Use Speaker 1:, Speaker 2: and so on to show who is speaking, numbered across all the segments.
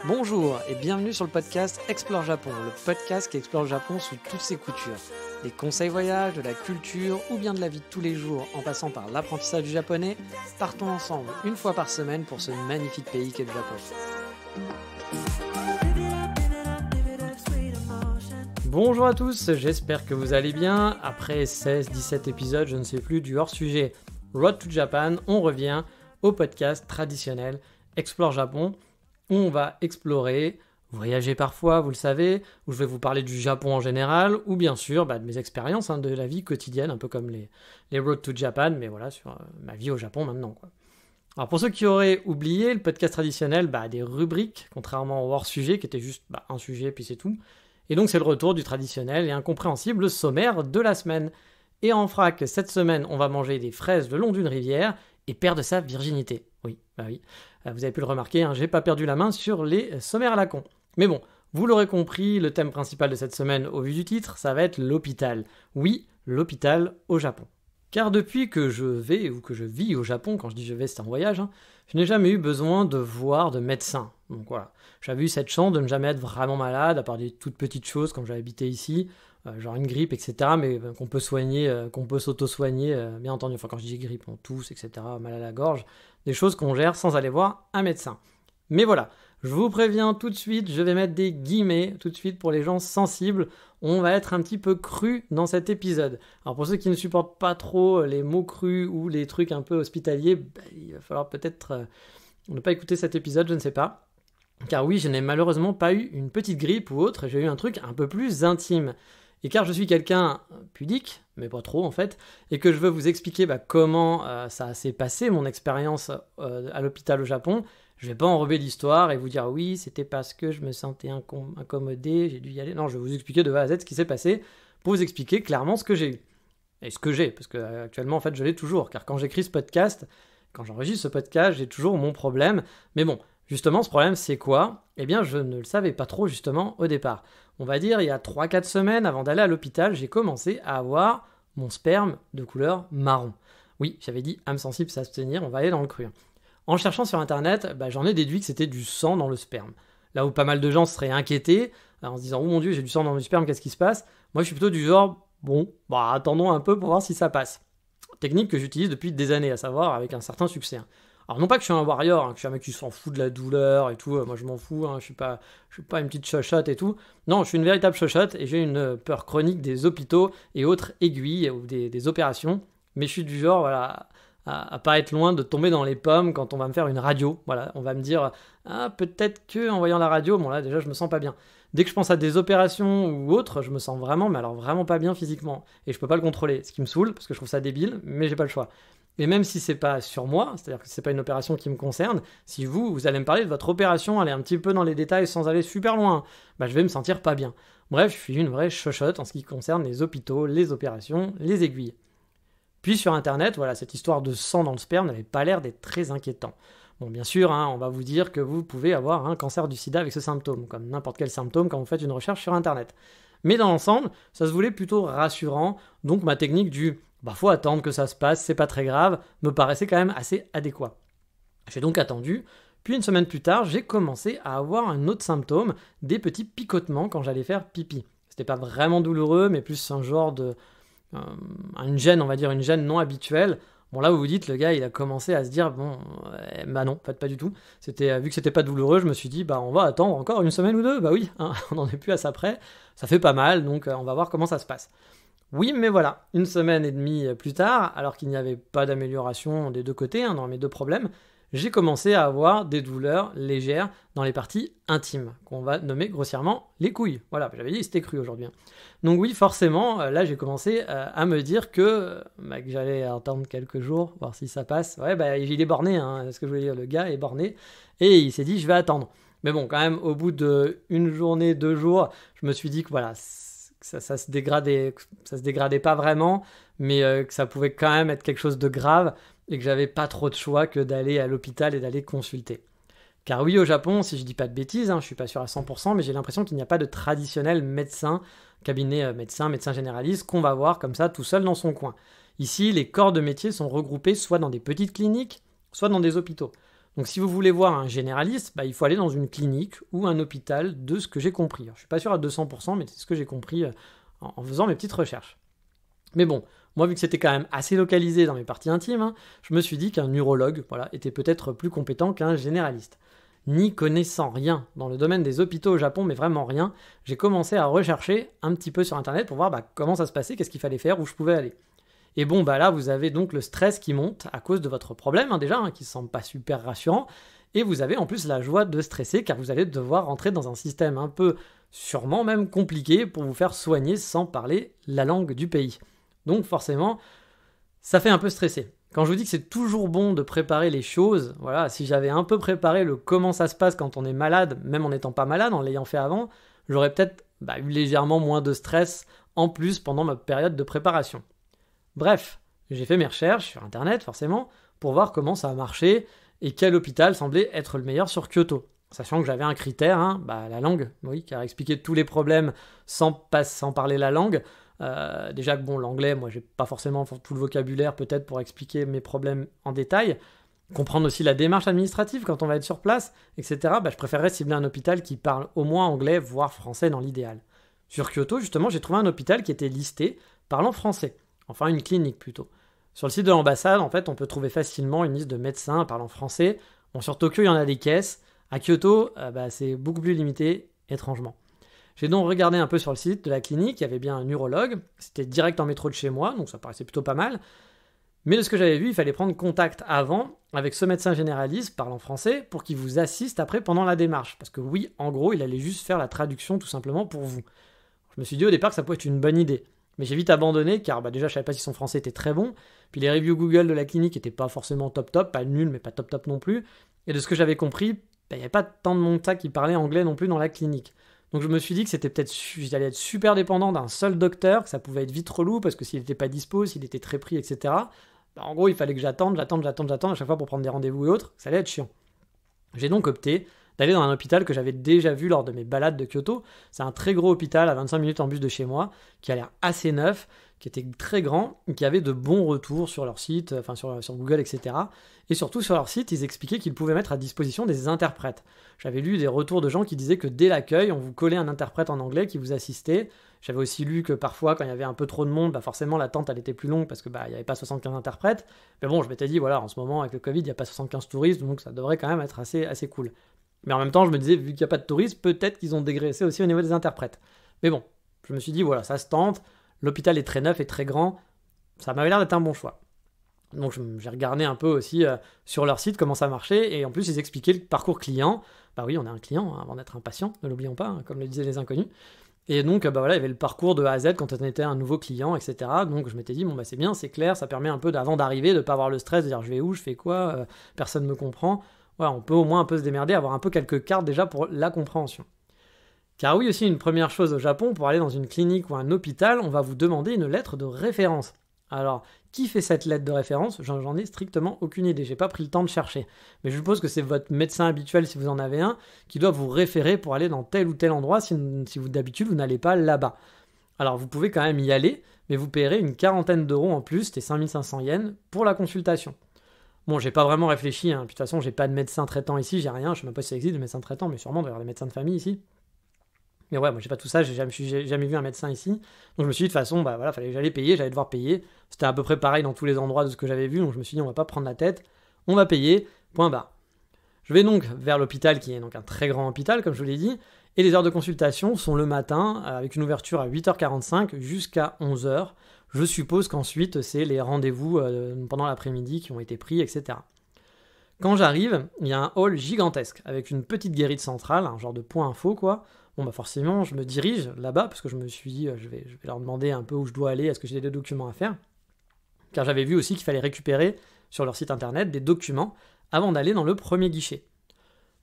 Speaker 1: Bonjour et bienvenue sur le podcast Explore Japon, le podcast qui explore le Japon sous toutes ses coutures. Des conseils voyages, de la culture ou bien de la vie de tous les jours en passant par l'apprentissage du japonais, partons ensemble une fois par semaine pour ce magnifique pays qu'est le Japon. Bonjour à tous, j'espère que vous allez bien. Après 16-17 épisodes, je ne sais plus, du hors-sujet Road to Japan, on revient au podcast traditionnel Explore Japon, où on va explorer, voyager parfois, vous le savez, où je vais vous parler du Japon en général, ou bien sûr de mes expériences, de la vie quotidienne, un peu comme les Road to Japan, mais voilà, sur ma vie au Japon maintenant, quoi. Alors pour ceux qui auraient oublié, le podcast traditionnel a des rubriques, contrairement au hors-sujet, qui était juste un sujet, puis c'est tout. Et donc c'est le retour du traditionnel et incompréhensible sommaire de la semaine. Et en vrac, cette semaine, on va manger des fraises le long d'une rivière et perdre sa virginité. Oui. Vous avez pu le remarquer, j'ai pas perdu la main sur les sommaires à la con. Mais bon, vous l'aurez compris, le thème principal de cette semaine, au vu du titre, ça va être l'hôpital. Oui, l'hôpital au Japon. Car depuis que je vais ou que je vis au Japon, quand je dis je vais, c'est un voyage, je n'ai jamais eu besoin de voir de médecin. Donc voilà, j'avais eu cette chance de ne jamais être vraiment malade, à part des toutes petites choses quand j'ai habité ici, genre une grippe, etc., mais qu'on peut soigner, qu'on peut s'auto-soigner, bien entendu. Enfin, quand je dis grippe, on tousse, etc., mal à la gorge, des choses qu'on gère sans aller voir un médecin. Mais voilà, je vous préviens tout de suite, je vais mettre des guillemets tout de suite pour les gens sensibles. On va être un petit peu cru dans cet épisode. Alors pour ceux qui ne supportent pas trop les mots crus ou les trucs un peu hospitaliers, il va falloir peut-être ne pas écouter cet épisode, je ne sais pas. Car oui, je n'ai malheureusement pas eu une petite grippe ou autre, j'ai eu un truc un peu plus intime. Et car je suis quelqu'un pudique, mais pas trop en fait, et que je veux vous expliquer comment ça s'est passé, mon expérience à l'hôpital au Japon, je vais pas enrober l'histoire et vous dire oui, c'était parce que je me sentais incommodé, j'ai dû y aller. Non, je vais vous expliquer de A à Z ce qui s'est passé pour vous expliquer clairement ce que j'ai eu. Et ce que j'ai, parce que actuellement en fait je l'ai toujours, car quand j'écris ce podcast, quand j'enregistre ce podcast, j'ai toujours mon problème. Mais bon, justement, ce problème, c'est quoi ? Eh bien, je ne le savais pas trop, justement, au départ. On va dire, il y a 3-4 semaines, avant d'aller à l'hôpital, j'ai commencé à avoir mon sperme de couleur marron. Oui, j'avais dit âme sensible, s'abstenir, on va aller dans le cru. En cherchant sur Internet, j'en ai déduit que c'était du sang dans le sperme. Là où pas mal de gens seraient inquiétés, en se disant « Oh mon Dieu, j'ai du sang dans le sperme, qu'est-ce qui se passe ?» Moi, je suis plutôt du genre « Bon, attendons un peu pour voir si ça passe. » Technique que j'utilise depuis des années, à savoir avec un certain succès. Alors non pas que je suis un warrior, que je suis un mec qui s'en fout de la douleur et tout, moi je m'en fous, je suis pas une petite chochotte et tout. Non, je suis une véritable chochotte et j'ai une peur chronique des hôpitaux et autres aiguilles ou des opérations. Mais je suis du genre, à pas être loin de tomber dans les pommes quand on va me faire une radio. Voilà, on va me dire, peut-être que en voyant la radio, bon là déjà je me sens pas bien. Dès que je pense à des opérations ou autres, je me sens vraiment, mais alors vraiment pas bien physiquement. Et je peux pas le contrôler, ce qui me saoule, parce que je trouve ça débile, mais j'ai pas le choix. Et même si c'est pas sur moi, c'est-à-dire que c'est pas une opération qui me concerne, si vous allez me parler de votre opération, aller un petit peu dans les détails sans aller super loin, je vais me sentir pas bien. Bref, je suis une vraie chochotte en ce qui concerne les hôpitaux, les opérations, les aiguilles. Puis sur Internet, cette histoire de sang dans le sperme n'avait pas l'air d'être très inquiétant. Bon, bien sûr, on va vous dire que vous pouvez avoir un cancer du sida avec ce symptôme, comme n'importe quel symptôme quand vous faites une recherche sur Internet. Mais dans l'ensemble, ça se voulait plutôt rassurant, donc ma technique du faut attendre que ça se passe, c'est pas très grave, me paraissait quand même assez adéquat. J'ai donc attendu, puis une semaine plus tard, j'ai commencé à avoir un autre symptôme, des petits picotements quand j'allais faire pipi. C'était pas vraiment douloureux, mais plus un genre de... une gêne, on va dire, une gêne non habituelle. Bon là vous vous dites, le gars il a commencé à se dire, non, en fait pas du tout. Vu que c'était pas douloureux, je me suis dit, on va attendre encore une semaine ou deux, oui, on n'en est plus à ça près, ça fait pas mal, donc on va voir comment ça se passe. Oui, mais voilà, une semaine et demie plus tard, alors qu'il n'y avait pas d'amélioration des deux côtés, dans mes deux problèmes, j'ai commencé à avoir des douleurs légères dans les parties intimes, qu'on va nommer grossièrement les couilles. Voilà, j'avais dit c'était cru aujourd'hui. Donc oui, forcément, là j'ai commencé à me dire que j'allais attendre quelques jours, voir si ça passe. Il est borné, ce que je voulais dire, le gars est borné, et il s'est dit je vais attendre. Mais bon, quand même, au bout d'une journée, 2 jours, je me suis dit que ça se dégradait pas vraiment, mais que ça pouvait quand même être quelque chose de grave et que j'avais pas trop de choix que d'aller à l'hôpital et d'aller consulter. Car oui, au Japon, si je dis pas de bêtises, je suis pas sûr à 100%, mais j'ai l'impression qu'il n'y a pas de traditionnel médecin, cabinet médecin généraliste qu'on va voir comme ça tout seul dans son coin. Ici, les corps de métier sont regroupés soit dans des petites cliniques, soit dans des hôpitaux. Donc si vous voulez voir un généraliste, il faut aller dans une clinique ou un hôpital de ce que j'ai compris. Alors, je ne suis pas sûr à 200%, mais c'est ce que j'ai compris en faisant mes petites recherches. Mais bon, moi vu que c'était quand même assez localisé dans mes parties intimes, je me suis dit qu'un urologue était peut-être plus compétent qu'un généraliste. N'y connaissant rien dans le domaine des hôpitaux au Japon, mais vraiment rien, j'ai commencé à rechercher un petit peu sur internet pour voir comment ça se passait, qu'est-ce qu'il fallait faire, où je pouvais aller. Et bon, là, vous avez donc le stress qui monte à cause de votre problème, déjà, qui ne semble pas super rassurant. Et vous avez en plus la joie de stresser, car vous allez devoir rentrer dans un système un peu, sûrement même compliqué, pour vous faire soigner sans parler la langue du pays. Donc forcément, ça fait un peu stresser. Quand je vous dis que c'est toujours bon de préparer les choses, si j'avais un peu préparé le comment ça se passe quand on est malade, même en n'étant pas malade, en l'ayant fait avant, j'aurais peut-être eu légèrement moins de stress en plus pendant ma période de préparation. Bref, j'ai fait mes recherches sur internet forcément pour voir comment ça a marché et quel hôpital semblait être le meilleur sur Kyoto. Sachant que j'avais un critère, la langue, car expliquer tous les problèmes sans parler la langue. Déjà que l'anglais, moi j'ai pas forcément tout le vocabulaire peut-être pour expliquer mes problèmes en détail. Comprendre aussi la démarche administrative quand on va être sur place, etc. Je préférerais cibler un hôpital qui parle au moins anglais, voire français dans l'idéal. Sur Kyoto, justement, j'ai trouvé un hôpital qui était listé parlant français. Enfin, une clinique plutôt. Sur le site de l'ambassade, en fait, on peut trouver facilement une liste de médecins parlant français. Bon, sur Tokyo, il y en a des caisses. À Kyoto, c'est beaucoup plus limité, étrangement. J'ai donc regardé un peu sur le site de la clinique, il y avait bien un urologue. C'était direct en métro de chez moi, donc ça paraissait plutôt pas mal. Mais de ce que j'avais vu, il fallait prendre contact avant avec ce médecin généraliste parlant français pour qu'il vous assiste après pendant la démarche. Parce que oui, en gros, il allait juste faire la traduction tout simplement pour vous. Je me suis dit au départ que ça pouvait être une bonne idée. Mais j'ai vite abandonné car déjà je savais pas si son français était très bon. Puis les reviews Google de la clinique n'étaient pas forcément top, pas nul mais pas top non plus. Et de ce que j'avais compris, il n'y avait pas tant de monde qui parlait anglais non plus dans la clinique. Donc je me suis dit que c'était peut-être j'allais être super dépendant d'un seul docteur, que ça pouvait être vite relou parce que s'il n'était pas dispo, s'il était très pris, etc. En gros il fallait que j'attende à chaque fois pour prendre des rendez-vous et autres, ça allait être chiant. J'ai donc opté d'aller dans un hôpital que j'avais déjà vu lors de mes balades de Kyoto. C'est un très gros hôpital à 25 minutes en bus de chez moi, qui a l'air assez neuf, qui était très grand, qui avait de bons retours sur leur site, sur Google, etc. Et surtout sur leur site, ils expliquaient qu'ils pouvaient mettre à disposition des interprètes. J'avais lu des retours de gens qui disaient que dès l'accueil, on vous collait un interprète en anglais qui vous assistait. J'avais aussi lu que parfois, quand il y avait un peu trop de monde, forcément l'attente elle était plus longue parce que il n'y avait pas 75 interprètes. Mais bon, je m'étais dit, en ce moment, avec le Covid, il n'y a pas 75 touristes, donc ça devrait quand même être assez cool. Mais en même temps, je me disais, vu qu'il n'y a pas de touristes, peut-être qu'ils ont dégraissé aussi au niveau des interprètes. Mais bon, je me suis dit, ça se tente. L'hôpital est très neuf et très grand. Ça m'avait l'air d'être un bon choix. Donc j'ai regardé un peu aussi sur leur site comment ça marchait. Et en plus, ils expliquaient le parcours client. Oui, on est un client avant d'être un patient, ne l'oublions pas, comme le disaient les inconnus. Et donc, il y avait le parcours de A à Z quand on était un nouveau client, etc. Donc je m'étais dit, c'est bien, c'est clair, ça permet un peu avant d'arriver, de ne pas avoir le stress, de dire je vais où, je fais quoi, personne ne me comprend. On peut au moins un peu se démerder, avoir un peu quelques cartes déjà pour la compréhension. Car oui, aussi une première chose au Japon, pour aller dans une clinique ou un hôpital, on va vous demander une lettre de référence. Alors, qui fait cette lettre de référence ? J'en ai strictement aucune idée, j'ai pas pris le temps de chercher. Mais je suppose que c'est votre médecin habituel, si vous en avez un, qui doit vous référer pour aller dans tel ou tel endroit si vous d'habitude vous n'allez pas là-bas. Alors vous pouvez quand même y aller, mais vous payerez une quarantaine d'euros en plus, c'était 5500 yens, pour la consultation. Bon, j'ai pas vraiment réfléchi, puis de toute façon, j'ai pas de médecin traitant ici, j'ai rien, je sais même pas si ça existe de médecin traitant, mais sûrement il doit y avoir des médecins de famille ici. Mais moi j'ai pas tout ça, j'ai jamais vu un médecin ici, donc je me suis dit de toute façon, fallait que j'allais payer, j'allais devoir payer, c'était à peu près pareil dans tous les endroits de ce que j'avais vu, donc je me suis dit on va pas prendre la tête, on va payer, point barre. Je vais donc vers l'hôpital, qui est donc un très grand hôpital, comme je vous l'ai dit, et les heures de consultation sont le matin, avec une ouverture à 8h45 jusqu'à 11h, je suppose qu'ensuite, c'est les rendez-vous pendant l'après-midi qui ont été pris, etc. Quand j'arrive, il y a un hall gigantesque, avec une petite guérite centrale, un genre de point info, quoi. Forcément, je me dirige là-bas, parce que je me suis dit, je vais leur demander un peu où je dois aller, est-ce que j'ai des documents à faire. Car j'avais vu aussi qu'il fallait récupérer, sur leur site internet, des documents, avant d'aller dans le premier guichet.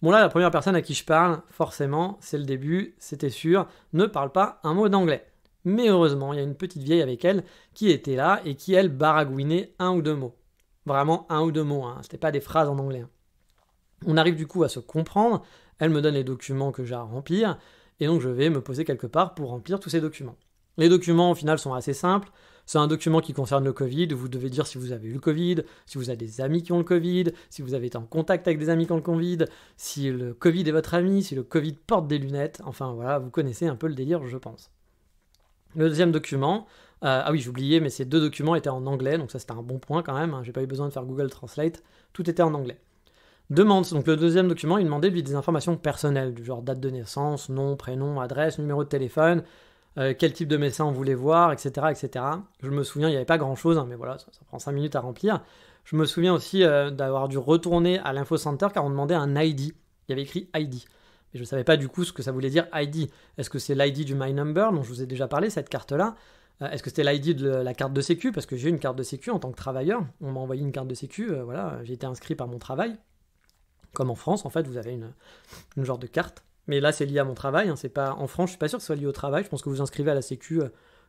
Speaker 1: Là, la première personne à qui je parle, forcément, c'est le début, c'était sûr, ne parle pas un mot d'anglais. Mais heureusement, il y a une petite vieille avec elle qui était là et qui, elle, baragouinait un ou deux mots. Vraiment un ou deux mots, c'était pas des phrases en anglais. On arrive du coup à se comprendre, elle me donne les documents que j'ai à remplir, et donc je vais me poser quelque part pour remplir tous ces documents. Les documents, au final, sont assez simples. C'est un document qui concerne le Covid, où vous devez dire si vous avez eu le Covid, si vous avez des amis qui ont le Covid, si vous avez été en contact avec des amis qui ont le Covid, si le Covid est votre ami, si le Covid porte des lunettes. Enfin voilà, vous connaissez un peu le délire, je pense. Le deuxième document, ah oui, j'oubliais, mais ces 2 documents étaient en anglais, donc ça c'était un bon point quand même, hein, j'ai pas eu besoin de faire Google Translate, tout était en anglais. Demande, donc le deuxième document, il demandait lui des informations personnelles, du genre date de naissance, nom, prénom, adresse, numéro de téléphone, quel type de médecin on voulait voir, etc. etc. Je me souviens, il n'y avait pas grand chose, hein, mais voilà, ça prend 5 minutes à remplir. Je me souviens aussi d'avoir dû retourner à l'info center car on demandait un ID. Il y avait écrit ID. Mais je ne savais pas du coup ce que ça voulait dire ID. Est-ce que c'est l'ID du My Number dont je vous ai déjà parlé, cette carte-là? Est-ce que c'était l'ID de la carte de sécu? Parce que j'ai une carte de sécu en tant que travailleur. On m'a envoyé une carte de sécu, voilà, j'ai été inscrit par mon travail. Comme en France, en fait, vous avez une genre de carte. Mais là, c'est lié à mon travail. Hein, c'est pas... En France, je suis pas sûr que ce soit lié au travail. Je pense que vous inscrivez à la Sécu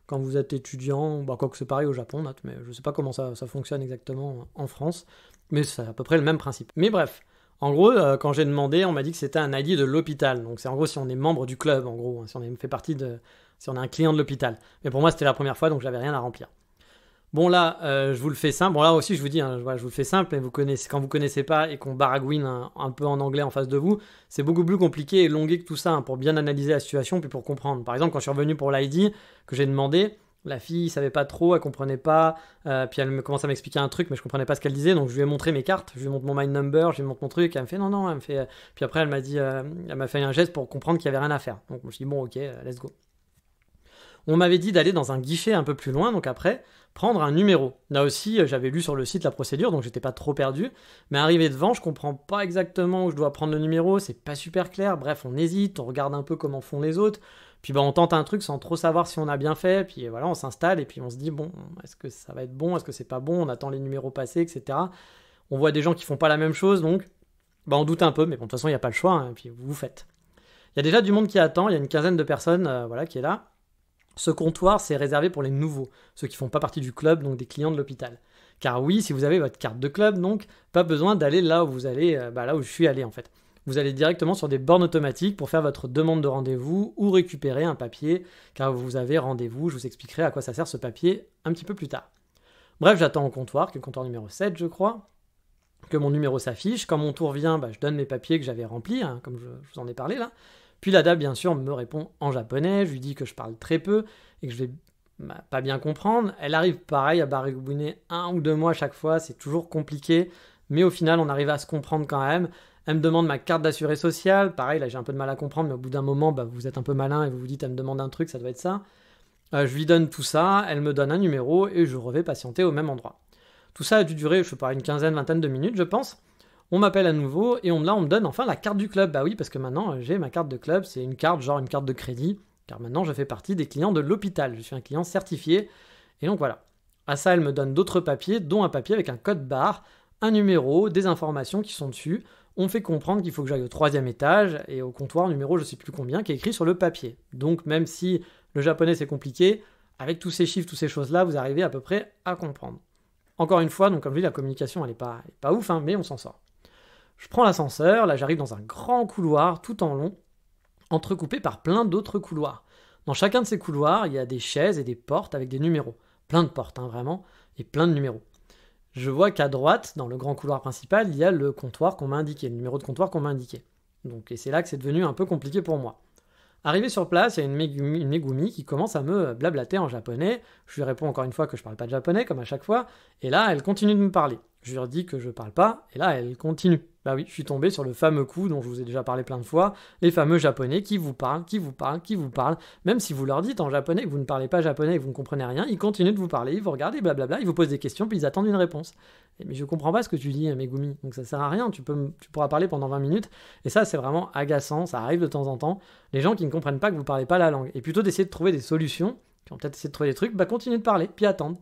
Speaker 1: quand vous êtes étudiant. Bah, quoi que c'est pareil au Japon, mais je sais pas comment ça fonctionne exactement en France. Mais c'est à peu près le même principe. Mais bref, en gros, quand j'ai demandé, on m'a dit que c'était un ID de l'hôpital. Donc c'est en gros si on est membre du club, en gros. Hein, si on fait partie de... Si on est un client de l'hôpital. Mais pour moi, c'était la première fois, donc j'avais rien à remplir. Bon là, je vous le fais simple. Bon là aussi, je vous dis, hein, voilà, je vous le fais simple, mais quand vous connaissez pas et qu'on baragouine un peu en anglais en face de vous, c'est beaucoup plus compliqué et longué que tout ça, hein, pour bien analyser la situation puis pour comprendre. Par exemple, quand je suis revenu pour l'ID, que j'ai demandé, la fille savait pas trop, elle comprenait pas, puis elle me commence à m'expliquer un truc, mais je comprenais pas ce qu'elle disait, donc je lui ai montré mes cartes, je lui montre mon My Number, je lui montre mon truc, elle me fait non, elle me fait, puis après elle m'a dit, elle m'a fait un geste pour comprendre qu'il y avait rien à faire. Donc je me suis dit bon ok, let's go. On m'avait dit d'aller dans un guichet un peu plus loin, donc après, prendre un numéro. Là aussi, j'avais lu sur le site la procédure, donc j'étais pas trop perdu. Mais arrivé devant, je comprends pas exactement où je dois prendre le numéro, c'est pas super clair. Bref, on hésite, on regarde un peu comment font les autres. Puis on tente un truc sans trop savoir si on a bien fait. Puis voilà, on s'installe et puis on se dit, bon, est-ce que ça va être bon, est-ce que c'est pas bon, on attend les numéros passés, etc. On voit des gens qui font pas la même chose, donc on doute un peu, mais bon, de toute façon, il n'y a pas le choix, hein, et puis vous faites. Il y a déjà du monde qui attend, il y a une quinzaine de personnes qui est là. Ce comptoir, c'est réservé pour les nouveaux, ceux qui ne font pas partie du club, donc des clients de l'hôpital. Car oui, si vous avez votre carte de club, donc pas besoin d'aller là où vous allez, là où je suis allé en fait. Vous allez directement sur des bornes automatiques pour faire votre demande de rendez-vous ou récupérer un papier, car vous avez rendez-vous. Je vous expliquerai à quoi ça sert ce papier un petit peu plus tard. Bref, j'attends au comptoir, qui est le comptoir numéro 7, je crois, que mon numéro s'affiche. Quand mon tour vient, je donne mes papiers que j'avais remplis, hein, comme je vous en ai parlé là. Puis la dame, bien sûr, me répond en japonais, je lui dis que je parle très peu et que je vais pas bien comprendre. Elle arrive pareil à baragouiner 1 ou 2 mois à chaque fois, c'est toujours compliqué, mais au final, on arrive à se comprendre quand même. Elle me demande ma carte d'assuré social, pareil, là j'ai un peu de mal à comprendre, mais au bout d'un moment, vous êtes un peu malin et vous vous dites, elle me demande un truc, ça doit être ça. Je lui donne tout ça, elle me donne un numéro et je revais patienter au même endroit. Tout ça a dû durer, je sais pas, une quinzaine, vingtaine de minutes, je pense. On m'appelle à nouveau et là on me donne enfin la carte du club. Bah oui, parce que maintenant j'ai ma carte de club, c'est une carte genre une carte de crédit, car maintenant je fais partie des clients de l'hôpital, je suis un client certifié. Et donc voilà. À ça, elle me donne d'autres papiers, dont un papier avec un code barre, un numéro, des informations qui sont dessus. On me fait comprendre qu'il faut que j'aille au 3e étage et au comptoir numéro je sais plus combien qui est écrit sur le papier. Donc même si le japonais c'est compliqué, avec tous ces chiffres, toutes ces choses-là, vous arrivez à peu près à comprendre. Encore une fois, donc comme je dis, la communication elle est pas ouf, hein, mais on s'en sort. Je prends l'ascenseur, là j'arrive dans un grand couloir tout en long, entrecoupé par plein d'autres couloirs. Dans chacun de ces couloirs, il y a des chaises et des portes avec des numéros. Plein de portes, hein, vraiment, et plein de numéros. Je vois qu'à droite, dans le grand couloir principal, il y a le comptoir qu'on m'a indiqué, le numéro de comptoir qu'on m'a indiqué. Et c'est là que c'est devenu un peu compliqué pour moi. Arrivé sur place, il y a une Megumi qui commence à me blablater en japonais. Je lui réponds encore une fois que je parle pas de japonais, comme à chaque fois, et là, elle continue de me parler. Je lui redis que je parle pas, et là, elle continue. Bah oui, je suis tombé sur le fameux coup dont je vous ai déjà parlé plein de fois, les fameux japonais qui vous parlent, même si vous leur dites en japonais que vous ne parlez pas japonais et que vous ne comprenez rien, ils continuent de vous parler, ils vous regardent et blablabla, ils vous posent des questions, puis ils attendent une réponse. Mais je comprends pas ce que tu dis, Megumi, donc ça sert à rien, tu pourras parler pendant 20 minutes, et ça c'est vraiment agaçant, ça arrive de temps en temps, les gens qui ne comprennent pas que vous parlez pas la langue, et plutôt d'essayer de trouver des solutions, qui vont peut-être essayer de trouver des trucs, continuez de parler, puis attendre.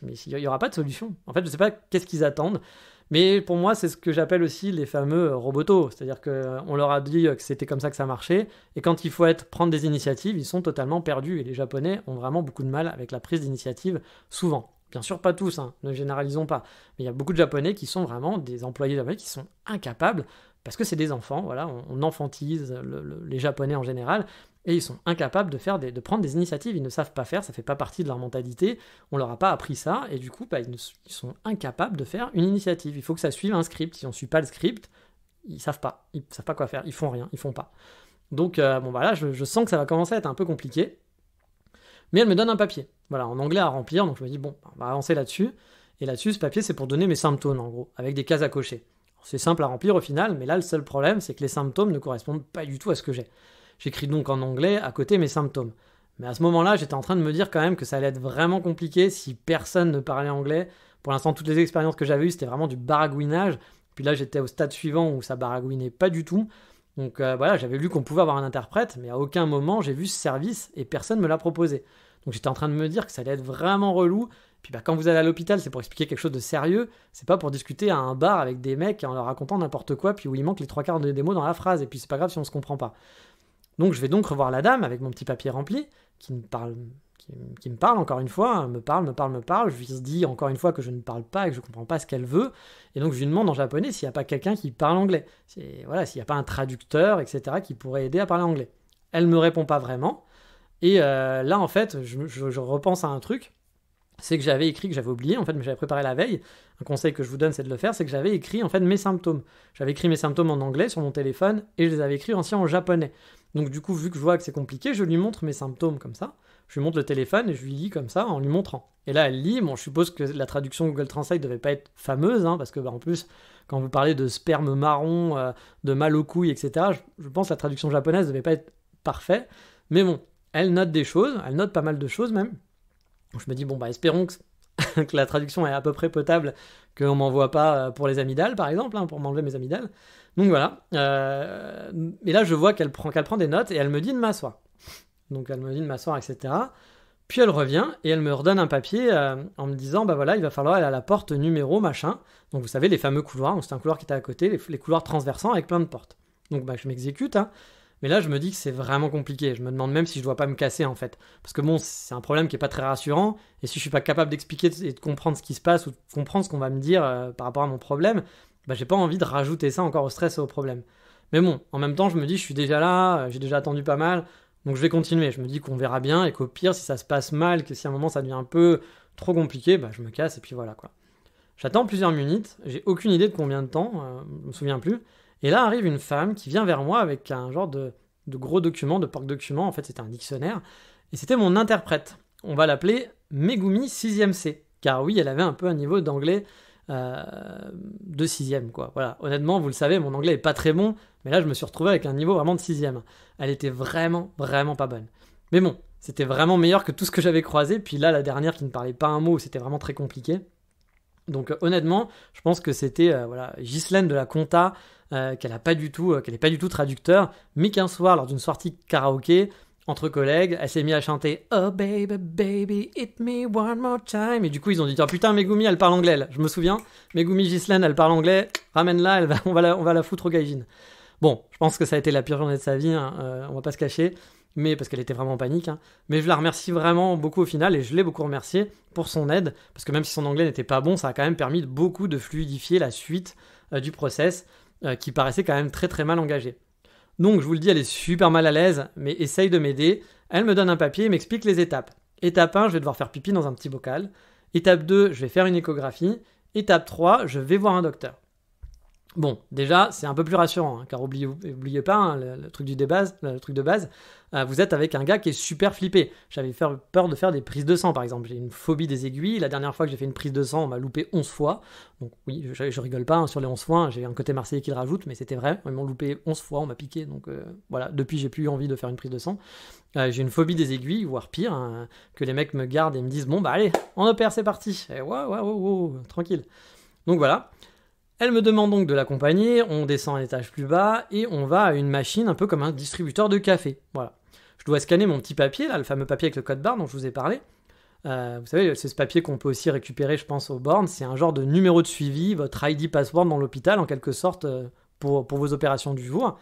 Speaker 1: Mais il n'y aura pas de solution. En fait, je sais pas qu'est-ce qu'ils attendent. Mais pour moi, c'est ce que j'appelle aussi les fameux robotos. C'est-à-dire qu'on leur a dit que c'était comme ça que ça marchait. Et quand il faut prendre des initiatives, ils sont totalement perdus. Et les Japonais ont vraiment beaucoup de mal avec la prise d'initiative, souvent. Bien sûr, pas tous, hein, ne généralisons pas. Mais il y a beaucoup de Japonais qui sont vraiment des employés japonais qui sont incapables, parce que c'est des enfants, voilà, on enfantise les Japonais en général. et ils sont incapables de prendre des initiatives. Ils ne savent pas faire, ça fait pas partie de leur mentalité, on leur a pas appris ça, et du coup, ils sont incapables de faire une initiative. Il faut que ça suive un script. Si on suit pas le script, ils savent pas quoi faire, ils font rien, ils font pas. Donc, là, je sens que ça va commencer à être un peu compliqué. Mais elle me donne un papier, voilà, en anglais à remplir, donc je me dis, bon, on va avancer là-dessus. Et là-dessus, ce papier, c'est pour donner mes symptômes, en gros, avec des cases à cocher. Alors, c'est simple à remplir au final, mais là, le seul problème, c'est que les symptômes ne correspondent pas du tout à ce que j'ai. J'écris donc en anglais à côté mes symptômes. Mais à ce moment-là, j'étais en train de me dire quand même que ça allait être vraiment compliqué si personne ne parlait anglais. Pour l'instant, toutes les expériences que j'avais eues, c'était vraiment du baragouinage. Puis là, j'étais au stade suivant où ça baragouinait pas du tout. Donc j'avais lu qu'on pouvait avoir un interprète, mais à aucun moment j'ai vu ce service et personne ne me l'a proposé. Donc j'étais en train de me dire que ça allait être vraiment relou. Puis quand vous allez à l'hôpital, c'est pour expliquer quelque chose de sérieux, c'est pas pour discuter à un bar avec des mecs en leur racontant n'importe quoi, puis où il manque les 3/4 des mots dans la phrase, et puis c'est pas grave si on se comprend pas. Donc je vais donc revoir la dame avec mon petit papier rempli, qui me parle encore une fois, me parle, je lui dis encore une fois que je ne parle pas et que je comprends pas ce qu'elle veut, et donc je lui demande en japonais s'il n'y a pas quelqu'un qui parle anglais, s'il n'y a pas un traducteur, etc., qui pourrait aider à parler anglais. Elle me répond pas vraiment, et là en fait, je repense à un truc, c'est que j'avais écrit, que j'avais oublié, en fait, mais j'avais préparé la veille. Un conseil que je vous donne, c'est de le faire, c'est que j'avais écrit en fait mes symptômes. J'avais écrit mes symptômes en anglais sur mon téléphone et je les avais écrits aussi en japonais. Donc du coup, vu que je vois que c'est compliqué, je lui montre mes symptômes comme ça. Je lui montre le téléphone et je lui lis comme ça en lui montrant. Et là, elle lit. Bon, je suppose que la traduction Google Translate devait pas être fameuse, parce que en plus, quand vous parlez de sperme marron, de mal aux couilles, etc., je pense que la traduction japonaise devait pas être parfaite. Mais bon, elle note des choses, elle note pas mal de choses même. Je me dis, espérons que la traduction est à peu près potable, qu'on m'envoie pas pour les amygdales, par exemple, pour m'enlever mes amygdales. Donc voilà. Et là, je vois qu'elle prend des notes et elle me dit de m'asseoir. Donc elle me dit de m'asseoir, etc. Puis elle revient et elle me redonne un papier en me disant, il va falloir aller à la porte numéro machin. Donc vous savez, les fameux couloirs, donc c'est un couloir qui était à côté, les couloirs transversants avec plein de portes. Donc je m'exécute, Mais là, je me dis que c'est vraiment compliqué. Je me demande même si je dois pas me casser, en fait. Parce que c'est un problème qui est pas très rassurant. Et si je suis pas capable d'expliquer et de comprendre ce qui se passe ou de comprendre ce qu'on va me dire par rapport à mon problème, j'ai pas envie de rajouter ça encore au stress et au problème. Mais bon, en même temps, je me dis, je suis déjà là, j'ai déjà attendu pas mal, donc je vais continuer. Je me dis qu'on verra bien et qu'au pire, si ça se passe mal, que si à un moment ça devient un peu trop compliqué, je me casse et puis voilà, quoi. J'attends plusieurs minutes, j'ai aucune idée de combien de temps, je me souviens plus. Et là arrive une femme qui vient vers moi avec un genre de gros document, de porte-document, en fait c'était un dictionnaire, et c'était mon interprète. On va l'appeler Megumi 6e C, car oui, elle avait un peu un niveau d'anglais de 6e, quoi. Voilà, honnêtement, vous le savez, mon anglais est pas très bon, mais là je me suis retrouvé avec un niveau vraiment de 6e. Elle était vraiment, vraiment pas bonne. Mais bon, c'était vraiment meilleur que tout ce que j'avais croisé, puis là, la dernière qui ne parlait pas un mot, c'était vraiment très compliqué. Donc honnêtement, je pense que c'était Ghislaine de la compta, qu'elle est pas du tout traducteur, mais qu'un soir, lors d'une sortie karaoké, entre collègues, elle s'est mise à chanter Oh baby, baby, hit me one more time. Et du coup, ils ont dit oh putain, Megumi, elle parle anglais, là. Je me souviens. Megumi Ghislaine, elle parle anglais, ramène-la, on va la foutre au gaijin. Bon, je pense que ça a été la pire journée de sa vie, on va pas se cacher. Mais parce qu'elle était vraiment en panique. Mais je la remercie vraiment beaucoup au final, et je l'ai beaucoup remerciée pour son aide, parce que même si son anglais n'était pas bon, ça a quand même permis beaucoup de fluidifier la suite du process, qui paraissait quand même très très mal engagé. Donc je vous le dis, elle est super mal à l'aise, mais essaye de m'aider. Elle me donne un papier et m'explique les étapes. Étape 1, je vais devoir faire pipi dans un petit bocal. Étape 2, je vais faire une échographie. Étape 3, je vais voir un docteur. Bon, déjà, c'est un peu plus rassurant, car oubliez pas, le truc de base, vous êtes avec un gars qui est super flippé. J'avais peur de faire des prises de sang, par exemple. J'ai une phobie des aiguilles. La dernière fois que j'ai fait une prise de sang, on m'a loupé 11 fois. Donc oui, je rigole pas, sur les 11 fois, j'ai un côté marseillais qui le rajoute, mais c'était vrai. Ils m'ont loupé 11 fois, on m'a piqué. Donc voilà, depuis, j'ai plus eu envie de faire une prise de sang. J'ai une phobie des aiguilles, voire pire, que les mecs me gardent et me disent « Bon, allez, on opère, c'est parti !» Et wow, tranquille. Donc voilà. Elle me demande donc de l'accompagner, on descend un étage plus bas et on va à une machine un peu comme un distributeur de café. Voilà. Je dois scanner mon petit papier, là, le fameux papier avec le code barre dont je vous ai parlé. Vous savez, c'est ce papier qu'on peut aussi récupérer, je pense, aux bornes. C'est un genre de numéro de suivi, votre ID password dans l'hôpital, en quelque sorte, pour vos opérations du jour.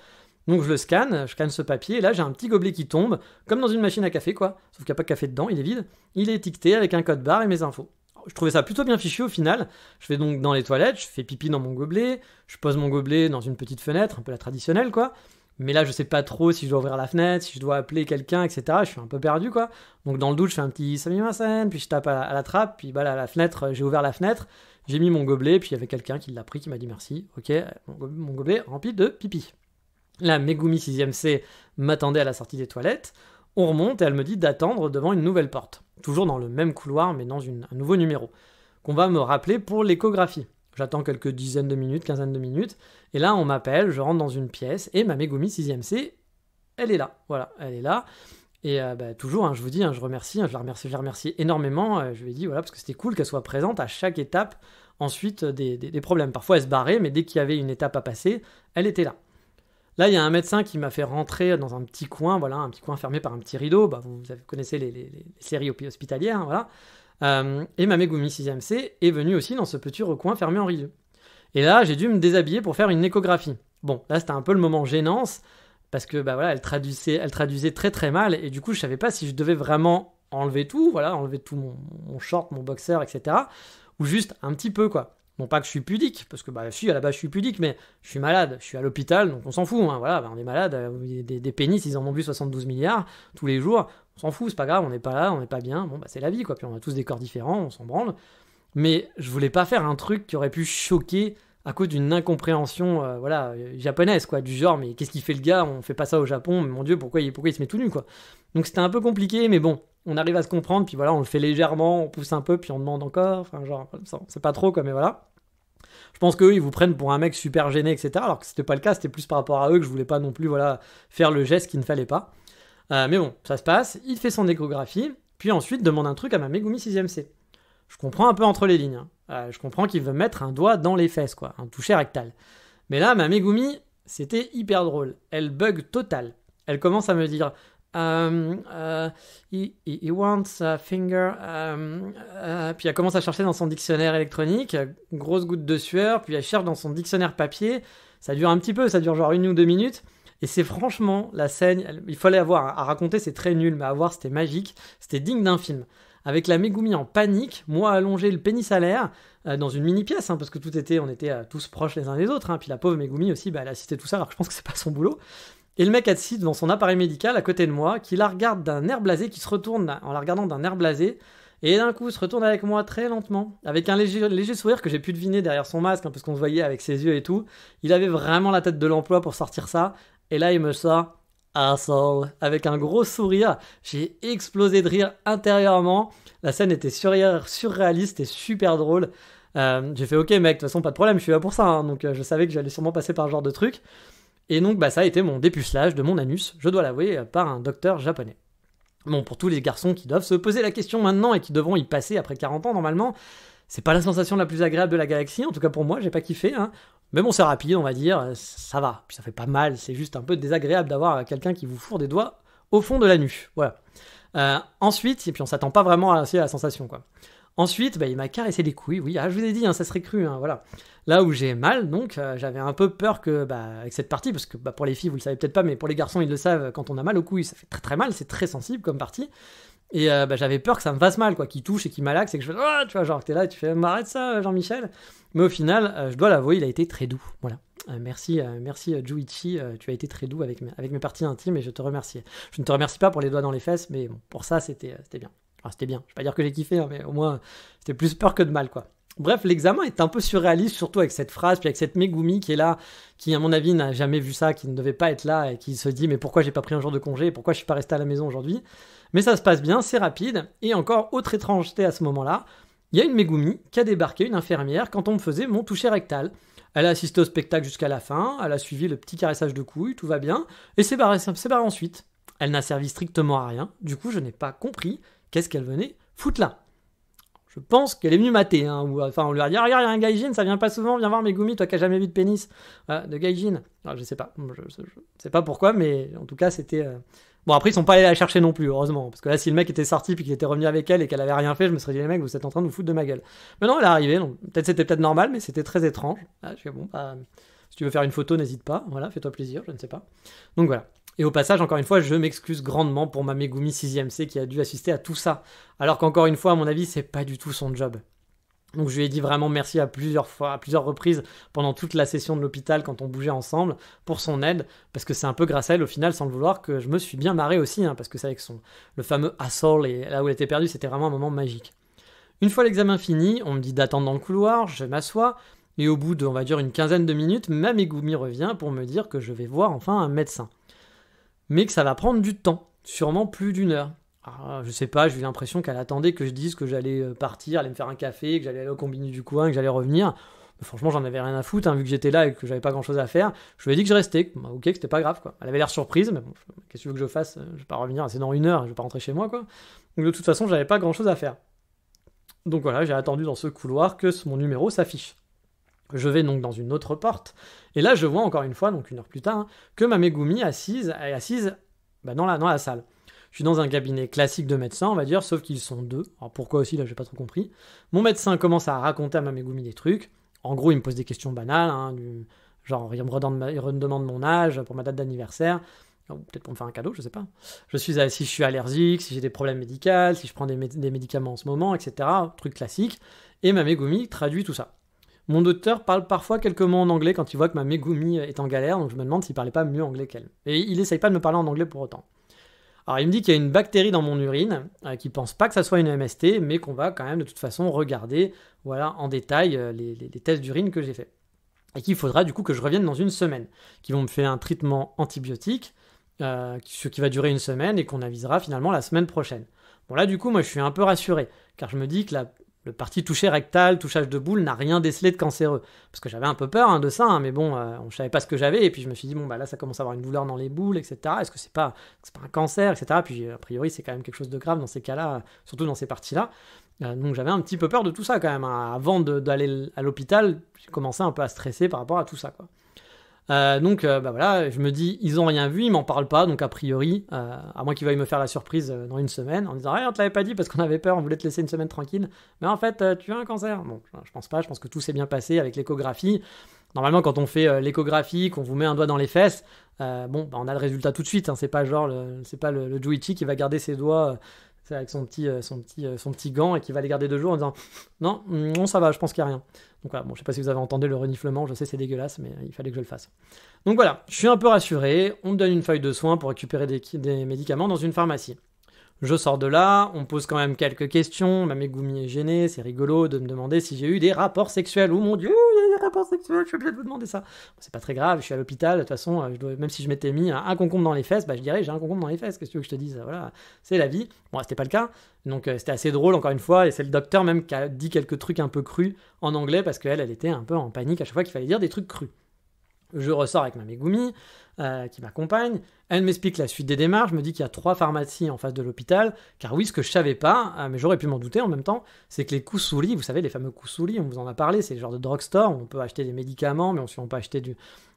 Speaker 1: Donc je scanne ce papier, et là j'ai un petit gobelet qui tombe, comme dans une machine à café, quoi. Sauf qu'il n'y a pas de café dedans, il est vide. Il est étiqueté avec un code barre et mes infos. Je trouvais ça plutôt bien fichu au final. Je vais donc dans les toilettes, je fais pipi dans mon gobelet, je pose mon gobelet dans une petite fenêtre, un peu la traditionnelle, quoi. Mais là, je sais pas trop si je dois ouvrir la fenêtre, si je dois appeler quelqu'un, etc. Je suis un peu perdu, quoi. Donc dans le doute, je fais un petit Samimasen, puis je tape à la trappe, puis voilà, à la fenêtre, j'ai ouvert la fenêtre, j'ai mis mon gobelet, puis il y avait quelqu'un qui l'a pris, qui m'a dit merci. Ok, mon gobelet rempli de pipi. Là, Megumi 6ème C m'attendait à la sortie des toilettes. On remonte et elle me dit d'attendre devant une nouvelle porte. Toujours dans le même couloir, mais dans un nouveau numéro. Qu'on va me rappeler pour l'échographie. J'attends quelques dizaines de minutes, quinzaine de minutes. Et là, on m'appelle, je rentre dans une pièce. Et ma Megumi 6ème C, elle est là. Voilà, elle est là. Et toujours, je vous dis, je remercie, je la remercie énormément. Je lui ai dit, voilà, parce que c'était cool qu'elle soit présente à chaque étape ensuite des problèmes. Parfois, elle se barrait, mais dès qu'il y avait une étape à passer, elle était là. Là, il y a un médecin qui m'a fait rentrer dans un petit coin, voilà, un petit coin fermé par un petit rideau. Vous connaissez les séries hospitalières, voilà. Et ma Megumi 6ème C est venue aussi dans ce petit recoin fermé en rideau. Et là, j'ai dû me déshabiller pour faire une échographie. Bon, là, c'était un peu le moment gênance, parce que voilà, elle traduisait très très mal, et du coup, je savais pas si je devais vraiment enlever tout, voilà, enlever tout mon short, mon boxer, etc., ou juste un petit peu, quoi. Non pas que je suis pudique, parce que si, à la base je suis pudique, mais je suis malade, je suis à l'hôpital, donc on s'en fout, voilà, on est malade, des pénis, ils en ont vu 72 milliards tous les jours, on s'en fout, c'est pas grave, on n'est pas là, on n'est pas bien, c'est la vie, quoi, puis on a tous des corps différents, on s'en branle, mais je voulais pas faire un truc qui aurait pu choquer à cause d'une incompréhension japonaise, quoi, du genre, mais qu'est-ce qu'il fait le gars, on fait pas ça au Japon, mais mon Dieu, pourquoi il se met tout nu, quoi. Donc c'était un peu compliqué, mais bon, on arrive à se comprendre, puis voilà, on le fait légèrement, on pousse un peu, puis on demande encore, enfin genre, c'est pas trop, quoi, mais voilà. Je pense qu'eux, ils vous prennent pour un mec super gêné, etc. Alors que c'était pas le cas, c'était plus par rapport à eux que je voulais pas non plus, voilà, faire le geste qu'il ne fallait pas. Mais bon, ça se passe, il fait son échographie, puis ensuite demande un truc à ma Megumi 6ème C. Je comprends un peu entre les lignes. Je comprends qu'il veut mettre un doigt dans les fesses, quoi, un toucher rectal. Mais là, ma Megumi, c'était hyper drôle. Elle bug total. Elle commence à me dire he wants a finger. Puis elle commence à chercher dans son dictionnaire électronique, grosse goutte de sueur, puis elle cherche dans son dictionnaire papier. Ça dure un petit peu, ça dure genre 1 ou 2 minutes. Et c'est franchement la scène, il fallait avoir, à raconter c'est très nul, mais à voir c'était magique, c'était digne d'un film. Avec la Megumi en panique, moi allongé le pénis à l'air, dans une mini-pièce, parce que on était tous proches les uns des autres, puis la pauvre Megumi aussi, elle assistait tout ça, alors que je pense que c'est pas son boulot. Et le mec assis devant son appareil médical à côté de moi, qui la regarde d'un air blasé, qui se retourne en la regardant d'un air blasé, et d'un coup se retourne avec moi très lentement, avec un léger sourire que j'ai pu deviner derrière son masque, parce qu'on se voyait avec ses yeux et tout. Il avait vraiment la tête de l'emploi pour sortir ça, et là il me sort asshole avec un gros sourire. J'ai explosé de rire intérieurement. La scène était surréaliste et super drôle. J'ai fait ok mec, de toute façon pas de problème, je suis là pour ça, donc je savais que j'allais sûrement passer par ce genre de truc. Et donc ça a été mon dépucelage de mon anus, je dois l'avouer, par un docteur japonais. Bon, pour tous les garçons qui doivent se poser la question maintenant et qui devront y passer après 40 ans normalement, c'est pas la sensation la plus agréable de la galaxie, en tout cas pour moi, j'ai pas kiffé, Mais bon, c'est rapide, on va dire, ça va, puis ça fait pas mal, c'est juste un peu désagréable d'avoir quelqu'un qui vous fourre des doigts au fond de l'anus, voilà. Ensuite, et puis on s'attend pas vraiment à la sensation, quoi. Ensuite, il m'a caressé les couilles, oui, je vous ai dit, ça serait cru, voilà. Là où j'ai mal, donc, j'avais un peu peur que, avec cette partie, parce que pour les filles, vous le savez peut-être pas, mais pour les garçons, ils le savent, quand on a mal aux couilles, ça fait très très mal, c'est très sensible comme partie. Et j'avais peur que ça me fasse mal, quoi, qu'il touche et qu'il malaxe, et que je fais, tu vois, genre, t'es là, tu fais, arrête ça, Jean-Michel. Mais au final, je dois l'avouer, il a été très doux, voilà. Merci Juichi, tu as été très doux avec mes parties intimes et je te remercie. Je ne te remercie pas pour les doigts dans les fesses, mais bon, pour ça, c'était bien. Alors, c'était bien, je vais pas dire que j'ai kiffé, mais au moins, c'était plus peur que de mal, quoi. Bref, l'examen est un peu surréaliste, surtout avec cette phrase, puis avec cette Megumi qui est là, qui à mon avis n'a jamais vu ça, qui ne devait pas être là, et qui se dit mais pourquoi j'ai pas pris un jour de congé, et pourquoi je suis pas resté à la maison aujourd'hui. Mais ça se passe bien, c'est rapide, et encore autre étrangeté à ce moment-là, il y a une Megumi qui a débarqué, une infirmière, quand on me faisait mon toucher rectal. Elle a assisté au spectacle jusqu'à la fin, elle a suivi le petit caressage de couilles, tout va bien, et c'est barré ensuite. Elle n'a servi strictement à rien, du coup je n'ai pas compris qu'est-ce qu'elle venait foutre là. Je pense qu'elle est venue mater, enfin on lui a dit regarde, il y a un gaijin, ça vient pas souvent, viens voir Megumi, toi qui as jamais vu de pénis de gaijin. Alors, je sais pas, je sais pas pourquoi, mais en tout cas c'était... Bon après ils sont pas allés la chercher non plus, heureusement, parce que là si le mec était sorti puis qu'il était revenu avec elle et qu'elle avait rien fait, je me serais dit les mecs vous êtes en train de vous foutre de ma gueule. Mais non, elle est arrivée, donc c'était peut-être normal, mais c'était très étrange. Je fais bon, si tu veux faire une photo n'hésite pas, voilà, fais-toi plaisir, je ne sais pas. Donc voilà. Et au passage, encore une fois, je m'excuse grandement pour ma Megumi 6ème C qui a dû assister à tout ça. Alors qu'encore une fois, à mon avis, c'est pas du tout son job. Donc je lui ai dit vraiment merci à plusieurs fois, à plusieurs reprises pendant toute la session de l'hôpital quand on bougeait ensemble pour son aide, parce que c'est un peu grâce à elle au final, sans le vouloir, que je me suis bien marré aussi, hein, parce que c'est avec le fameux asshole et là où elle était perdue, c'était vraiment un moment magique. Une fois l'examen fini, on me dit d'attendre dans le couloir, je m'assois, et au bout de, on va dire, une quinzaine de minutes, ma Megumi revient pour me dire que je vais voir enfin un médecin. Mais que ça va prendre du temps, sûrement plus d'une heure. Alors, je sais pas, j'ai eu l'impression qu'elle attendait que je dise que j'allais partir, aller me faire un café, que j'allais aller au combini du coin, que j'allais revenir. Mais franchement, j'en avais rien à foutre, hein, vu que j'étais là et que j'avais pas grand chose à faire. Je lui ai dit que je restais, ok, que c'était pas grave, quoi. Elle avait l'air surprise, mais bon, qu'est-ce que tu veux que je fasse? Je vais pas revenir, c'est dans une heure, je vais pas rentrer chez moi, quoi. Donc de toute façon, j'avais pas grand chose à faire. Donc voilà, j'ai attendu dans ce couloir que mon numéro s'affiche. Je vais donc dans une autre porte, et là je vois encore une fois, donc une heure plus tard, hein, que ma Megumi est assise dans la salle. Je suis dans un cabinet classique de médecin, on va dire, sauf qu'ils sont deux. Alors pourquoi aussi, là j'ai pas trop compris. Mon médecin commence à raconter à ma Megumi des trucs. En gros, il me pose des questions banales, hein, genre il me demande mon âge pour ma date d'anniversaire, ou peut-être pour me faire un cadeau, je sais pas. Si je suis allergique, si j'ai des problèmes médicaux, si je prends des médicaments en ce moment, etc. Truc classique. Et ma Megumi traduit tout ça. Mon docteur parle parfois quelques mots en anglais quand il voit que ma Megumi est en galère, donc je me demande s'il parlait pas mieux anglais qu'elle. Et il essaye pas de me parler en anglais pour autant. Alors il me dit qu'il y a une bactérie dans mon urine, qu'il pense pas que ça soit une MST, mais qu'on va quand même de toute façon regarder, voilà, en détail les tests d'urine que j'ai fait. Et qu'il faudra du coup que je revienne dans une semaine, qu'ils vont me faire un traitement antibiotique, ce qui va durer une semaine et qu'on avisera finalement la semaine prochaine. Bon là du coup moi je suis un peu rassuré, car je me dis que le parti touché rectal, touchage de boule, n'a rien décelé de cancéreux. Parce que j'avais un peu peur de ça, hein, mais bon, on savait pas ce que j'avais, et puis je me suis dit, bon, bah là, ça commence à avoir une douleur dans les boules, etc. Est-ce que c'est pas un cancer, etc. Puis, a priori, c'est quand même quelque chose de grave dans ces cas-là, surtout dans ces parties-là. Donc j'avais un petit peu peur de tout ça, quand même, hein. Avant d'aller à l'hôpital, j'ai commencé un peu à stresser par rapport à tout ça, quoi. Donc voilà, je me dis, ils ont rien vu, ils m'en parlent pas, donc a priori, à moins qu'ils veuillent me faire la surprise dans une semaine, en disant, on te l'avait pas dit parce qu'on avait peur, on voulait te laisser une semaine tranquille, mais en fait, tu as un cancer. Bon, je pense pas, je pense que tout s'est bien passé avec l'échographie. Normalement, quand on fait l'échographie, qu'on vous met un doigt dans les fesses, on a le résultat tout de suite, hein, c'est pas genre, c'est pas le Juichi qui va garder ses doigts avec son petit gant et qui va les garder 2 jours en disant non, ça va, je pense qu'il n'y a rien. Donc voilà, bon, je sais pas si vous avez entendu le reniflement, je sais c'est dégueulasse, mais il fallait que je le fasse. Donc voilà, je suis un peu rassuré, on me donne une feuille de soins pour récupérer des médicaments dans une pharmacie. Je sors de là, on me pose quand même quelques questions, ma Megumi est gênée, c'est rigolo de me demander si j'ai eu des rapports sexuels. Oh mon dieu, il y a des rapports sexuels, je suis obligé de vous demander ça. Bon, c'est pas très grave, je suis à l'hôpital, de toute façon, même si je m'étais mis un concombre dans les fesses, je dirais j'ai un concombre dans les fesses, qu'est-ce que tu veux que je te dise, voilà, c'est la vie. Bon, c'était pas le cas, donc c'était assez drôle encore une fois, et c'est le docteur même qui a dit quelques trucs un peu crus en anglais, parce qu'elle était un peu en panique à chaque fois qu'il fallait dire des trucs crus. Je ressors avec ma Megumi, qui m'accompagne. Elle m'explique la suite des démarches, me dit qu'il y a 3 pharmacies en face de l'hôpital, car oui, ce que je savais pas, mais j'aurais pu m'en douter en même temps, c'est que les kusuri, vous savez, les fameux kusuri, on vous en a parlé, c'est le genre de drugstore où on peut acheter des médicaments, mais on peut acheter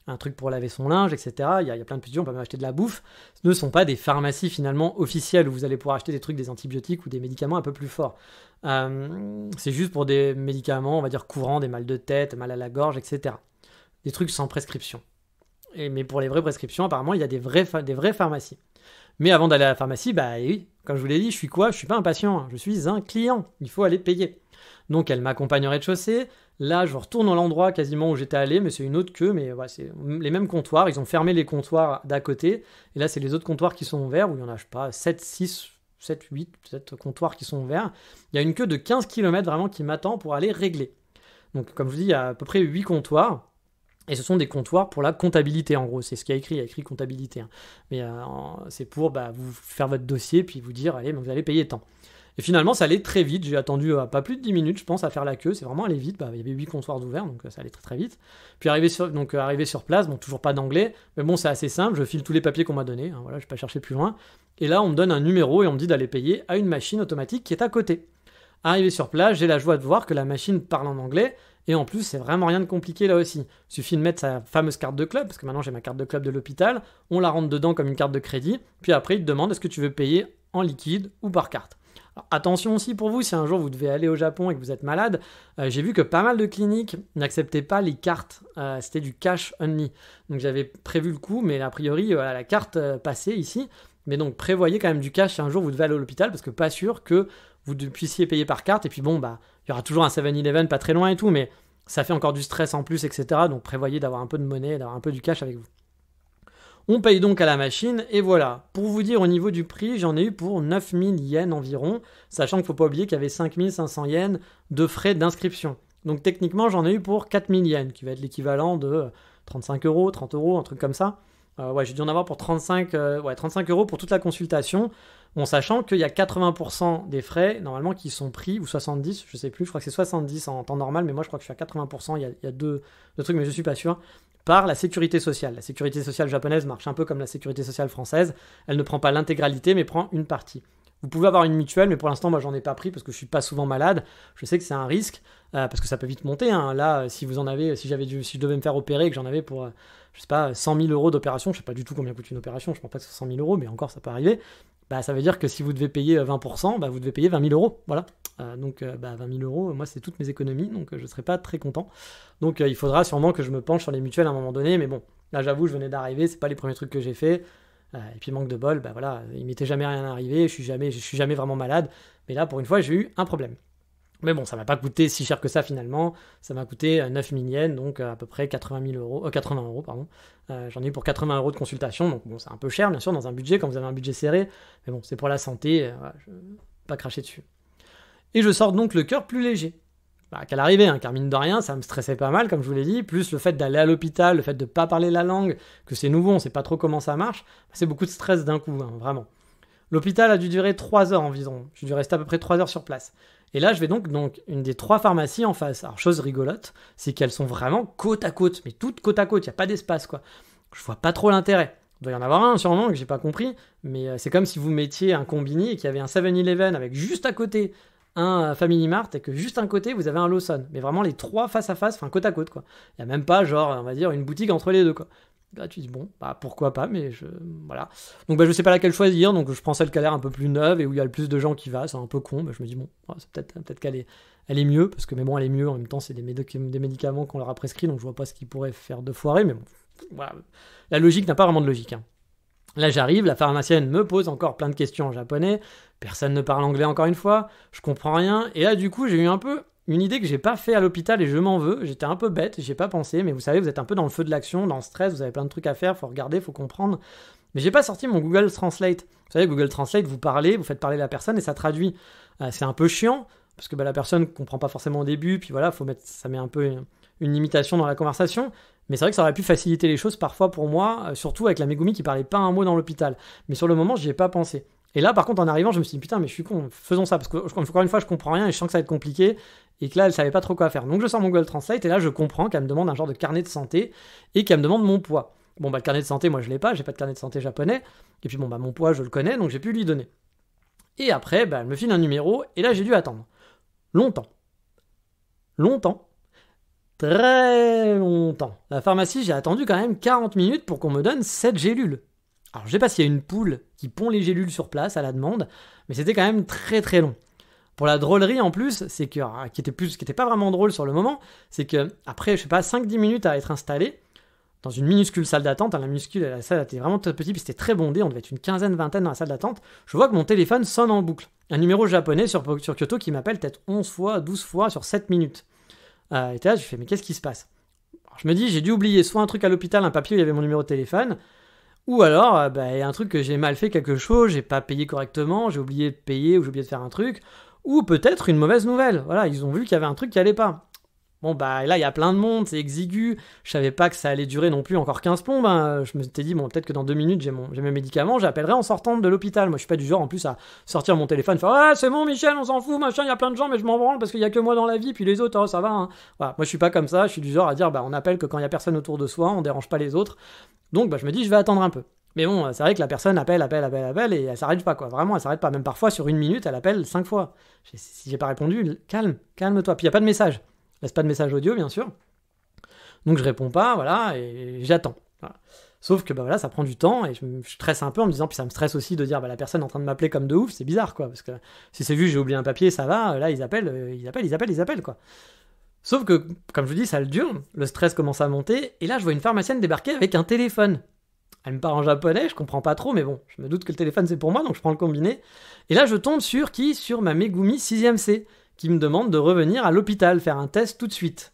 Speaker 1: un truc pour laver son linge, etc. Il y a plein de petits, on peut même acheter de la bouffe. Ce ne sont pas des pharmacies finalement officielles où vous allez pouvoir acheter des trucs, des antibiotiques ou des médicaments un peu plus forts. C'est juste pour des médicaments, on va dire courants, des mal de tête, mal à la gorge, etc. Des trucs sans prescription. Mais pour les vraies prescriptions, apparemment, il y a des vraies pharmacies. Mais avant d'aller à la pharmacie, oui, comme je vous l'ai dit, je suis quoi? Je suis pas un patient, hein. Je suis un client. Il faut aller payer. Donc elle m'accompagne au rez-de-chaussée. Là, je retourne à l'endroit quasiment où j'étais allé, mais c'est une autre queue, mais ouais, c'est les mêmes comptoirs. Ils ont fermé les comptoirs d'à côté. Et là, c'est les autres comptoirs qui sont ouverts, où il y en a, je sais pas, 7, 8, peut-être comptoirs qui sont ouverts. Il y a une queue de 15 km vraiment qui m'attend pour aller régler. Donc, comme je vous dis, il y a à peu près 8 comptoirs. Et ce sont des comptoirs pour la comptabilité, en gros. C'est ce qu'il y a écrit comptabilité. Hein. Mais c'est pour vous faire votre dossier, puis vous dire, allez, vous allez payer tant. Et finalement, ça allait très vite. J'ai attendu pas plus de 10 minutes, je pense, à faire la queue. C'est vraiment allé vite. Il y avait 8 comptoirs ouverts, donc ça allait très très vite. Puis arrivé sur place, toujours pas d'anglais. Mais bon, c'est assez simple. Je file tous les papiers qu'on m'a donnés. Hein, voilà, je vais pas chercher plus loin. Et là, on me donne un numéro et on me dit d'aller payer à une machine automatique qui est à côté. Arrivé sur place, j'ai la joie de voir que la machine parle en anglais. Et en plus, c'est vraiment rien de compliqué là aussi. Il suffit de mettre sa fameuse carte de club, parce que maintenant j'ai ma carte de club de l'hôpital, on la rentre dedans comme une carte de crédit, puis après il te demande est-ce que tu veux payer en liquide ou par carte. Alors, attention aussi pour vous, si un jour vous devez aller au Japon et que vous êtes malade, j'ai vu que pas mal de cliniques n'acceptaient pas les cartes, c'était du cash only. Donc j'avais prévu le coup, mais a priori la carte passait ici, mais donc prévoyez quand même du cash si un jour vous devez aller à l'hôpital, parce que pas sûr que vous puissiez payer par carte, et puis Il y aura toujours un 7-Eleven pas très loin et tout, mais ça fait encore du stress en plus, etc. Donc prévoyez d'avoir un peu de monnaie, d'avoir un peu du cash avec vous. On paye donc à la machine, et voilà. Pour vous dire, au niveau du prix, j'en ai eu pour 9000 yens environ, sachant qu'il ne faut pas oublier qu'il y avait 5500 yens de frais d'inscription. Donc techniquement, j'en ai eu pour 4000 yens, qui va être l'équivalent de 35 euros, 30 euros, un truc comme ça. J'ai dû en avoir pour 35 euros pour toute la consultation. Bon, sachant qu'il y a 80% des frais, normalement, qui sont pris, ou 70, je sais plus, je crois que c'est 70 en temps normal, mais moi je crois que je suis à 80%, il y a deux trucs, mais je suis pas sûr, par la sécurité sociale. La sécurité sociale japonaise marche un peu comme la sécurité sociale française, elle ne prend pas l'intégralité, mais prend une partie. Vous pouvez avoir une mutuelle, mais pour l'instant, moi, j'en ai pas pris parce que je suis pas souvent malade. Je sais que c'est un risque, parce que ça peut vite monter. Hein. Là, si vous en avez, si je devais me faire opérer et que j'en avais pour, je sais pas, 100 000 euros d'opération, je sais pas du tout combien coûte une opération, je pense pas que ce soit 100 000 euros, mais encore, ça peut arriver. Bah, ça veut dire que si vous devez payer 20%, bah, vous devez payer 20 000 euros. Voilà. 20 000 euros, moi, c'est toutes mes économies, donc je serais pas très content. Donc, il faudra sûrement que je me penche sur les mutuelles à un moment donné, mais bon, là, j'avoue, je venais d'arriver, c'est pas les premiers trucs que j'ai fait. Et puis manque de bol, bah voilà, il m'était jamais rien arrivé, je suis jamais vraiment malade, mais là pour une fois j'ai eu un problème. Mais bon, ça m'a pas coûté si cher que ça finalement, ça m'a coûté 9000 yens, donc à peu près 80 euros, pardon. J'en ai eu pour 80 euros de consultation, donc bon, c'est un peu cher bien sûr dans un budget, quand vous avez un budget serré, mais bon, c'est pour la santé, voilà, je vais pas cracher dessus. Et je sors donc le cœur plus léger. Qu'à l'arrivée, hein, car mine de rien, ça me stressait pas mal, comme je vous l'ai dit, plus le fait d'aller à l'hôpital, le fait de pas parler la langue, que c'est nouveau, on sait pas trop comment ça marche, c'est beaucoup de stress d'un coup, hein, vraiment. L'hôpital a dû durer 3 heures environ, j'ai dû rester à peu près 3 heures sur place. Et là, je vais donc une des 3 pharmacies en face. Alors, chose rigolote, c'est qu'elles sont vraiment côte à côte, mais toutes côte à côte, il n'y a pas d'espace, quoi. Je vois pas trop l'intérêt. Il doit y en avoir un sûrement que j'ai pas compris, mais c'est comme si vous mettiez un combini et qu'il y avait un 7-Eleven avec juste à côté un Family Mart et que juste à côté vous avez un Lawson, mais vraiment les 3 face à face, enfin côte à côte quoi. Il y a même pas genre on va dire une boutique entre les deux quoi. Là tu dis bon bah pourquoi pas, mais voilà. Donc je sais pas laquelle choisir, donc je prends celle qui a l'air un peu plus neuve et où il y a le plus de gens qui va, c'est un peu con, je me dis bon c'est peut-être qu'elle est mieux, parce que mais bon elle est mieux en même temps, c'est des médicaments qu'on leur a prescrits, donc je vois pas ce qu'ils pourraient faire de foirer, mais bon voilà, la logique n'a pas vraiment de logique hein. Là j'arrive, la pharmacienne me pose encore plein de questions en japonais, personne ne parle anglais encore une fois, je comprends rien, et là du coup j'ai eu un peu une idée que j'ai pas fait à l'hôpital et je m'en veux, j'étais un peu bête, j'ai pas pensé, mais vous savez, vous êtes un peu dans le feu de l'action, dans le stress, vous avez plein de trucs à faire, faut regarder, faut comprendre, mais j'ai pas sorti mon Google Translate. Vous savez, Google Translate, vous parlez, vous faites parler la personne et ça traduit. C'est un peu chiant, parce que la personne comprend pas forcément au début, puis voilà, ça met un peu une limitation dans la conversation. Mais c'est vrai que ça aurait pu faciliter les choses parfois pour moi, surtout avec la Megumi qui parlait pas un mot dans l'hôpital. Mais sur le moment, j'y ai pas pensé. Et là, par contre, en arrivant, je me suis dit, putain, mais je suis con, faisons ça, parce que encore une fois, je comprends rien et je sens que ça va être compliqué, et que là, elle savait pas trop quoi faire. Donc je sors mon Google Translate, et là, je comprends qu'elle me demande un genre de carnet de santé, et qu'elle me demande mon poids. Bon, le carnet de santé, moi, je l'ai pas, j'ai pas de carnet de santé japonais, et puis mon poids, je le connais, donc j'ai pu lui donner. Et après, elle me file un numéro, et là, j'ai dû attendre. Longtemps. Très longtemps. La pharmacie, j'ai attendu quand même 40 minutes pour qu'on me donne 7 gélules. Alors, je sais pas s'il y a une poule qui pond les gélules sur place à la demande, mais c'était quand même très très long. Pour la drôlerie en plus, c'est que, qui était pas vraiment drôle sur le moment, c'est que après, je sais pas, 5-10 minutes à être installé, dans une minuscule salle d'attente, la salle était vraiment toute petite, puis c'était très bondé, on devait être une quinzaine, vingtaine dans la salle d'attente, je vois que mon téléphone sonne en boucle. Un numéro japonais sur Kyoto qui m'appelle peut-être 11 fois, 12 fois sur 7 minutes. Et là, je fais, mais qu'est-ce qui se passe ? Alors, je me dis, j'ai dû oublier soit un truc à l'hôpital, un papier où il y avait mon numéro de téléphone, ou alors, il y a un truc que j'ai mal fait quelque chose, j'ai pas payé correctement, j'ai oublié de payer ou j'ai oublié de faire un truc, ou peut-être une mauvaise nouvelle. Voilà, ils ont vu qu'il y avait un truc qui allait pas. Bon, là, il y a plein de monde, c'est exigu, je savais pas que ça allait durer non plus encore 15 plombes, hein. Je me suis dit, bon, peut-être que dans 2 minutes, j'ai mes médicaments, j'appellerai en sortant de l'hôpital. Moi, je suis pas du genre, en plus, à sortir mon téléphone, faire, ah, c'est bon, Michel, on s'en fout, machin, il y a plein de gens, mais je m'en branle parce qu'il y a que moi dans la vie, puis les autres, ça va, hein. Voilà, moi, je suis pas comme ça, je suis du genre à dire, on appelle que quand il y a personne autour de soi, on dérange pas les autres. Donc, je me dis, je vais attendre un peu. Mais bon, c'est vrai que la personne appelle, et elle s'arrête pas, quoi. Vraiment, elle s'arrête pas. Même parfois, sur 1 minute, elle appelle 5 fois. Si j'ai pas répondu, calme-toi. Puis il y a pas de message. Laisse pas de message audio, bien sûr. Donc je réponds pas, voilà, et j'attends. Voilà. Sauf que ça prend du temps, et je stresse un peu en me disant, puis ça me stresse aussi de dire, la personne est en train de m'appeler comme de ouf, c'est bizarre, quoi. Parce que si c'est juste, j'ai oublié un papier, ça va, là, ils appellent, quoi. Sauf que, comme je vous dis, ça le dure, le stress commence à monter, et là, je vois une pharmacienne débarquer avec un téléphone. Elle me parle en japonais, je comprends pas trop, mais bon, je me doute que le téléphone c'est pour moi, donc je prends le combiné. Et là, je tombe sur ma Megumi 6ème C, qui me demande de revenir à l'hôpital faire un test tout de suite.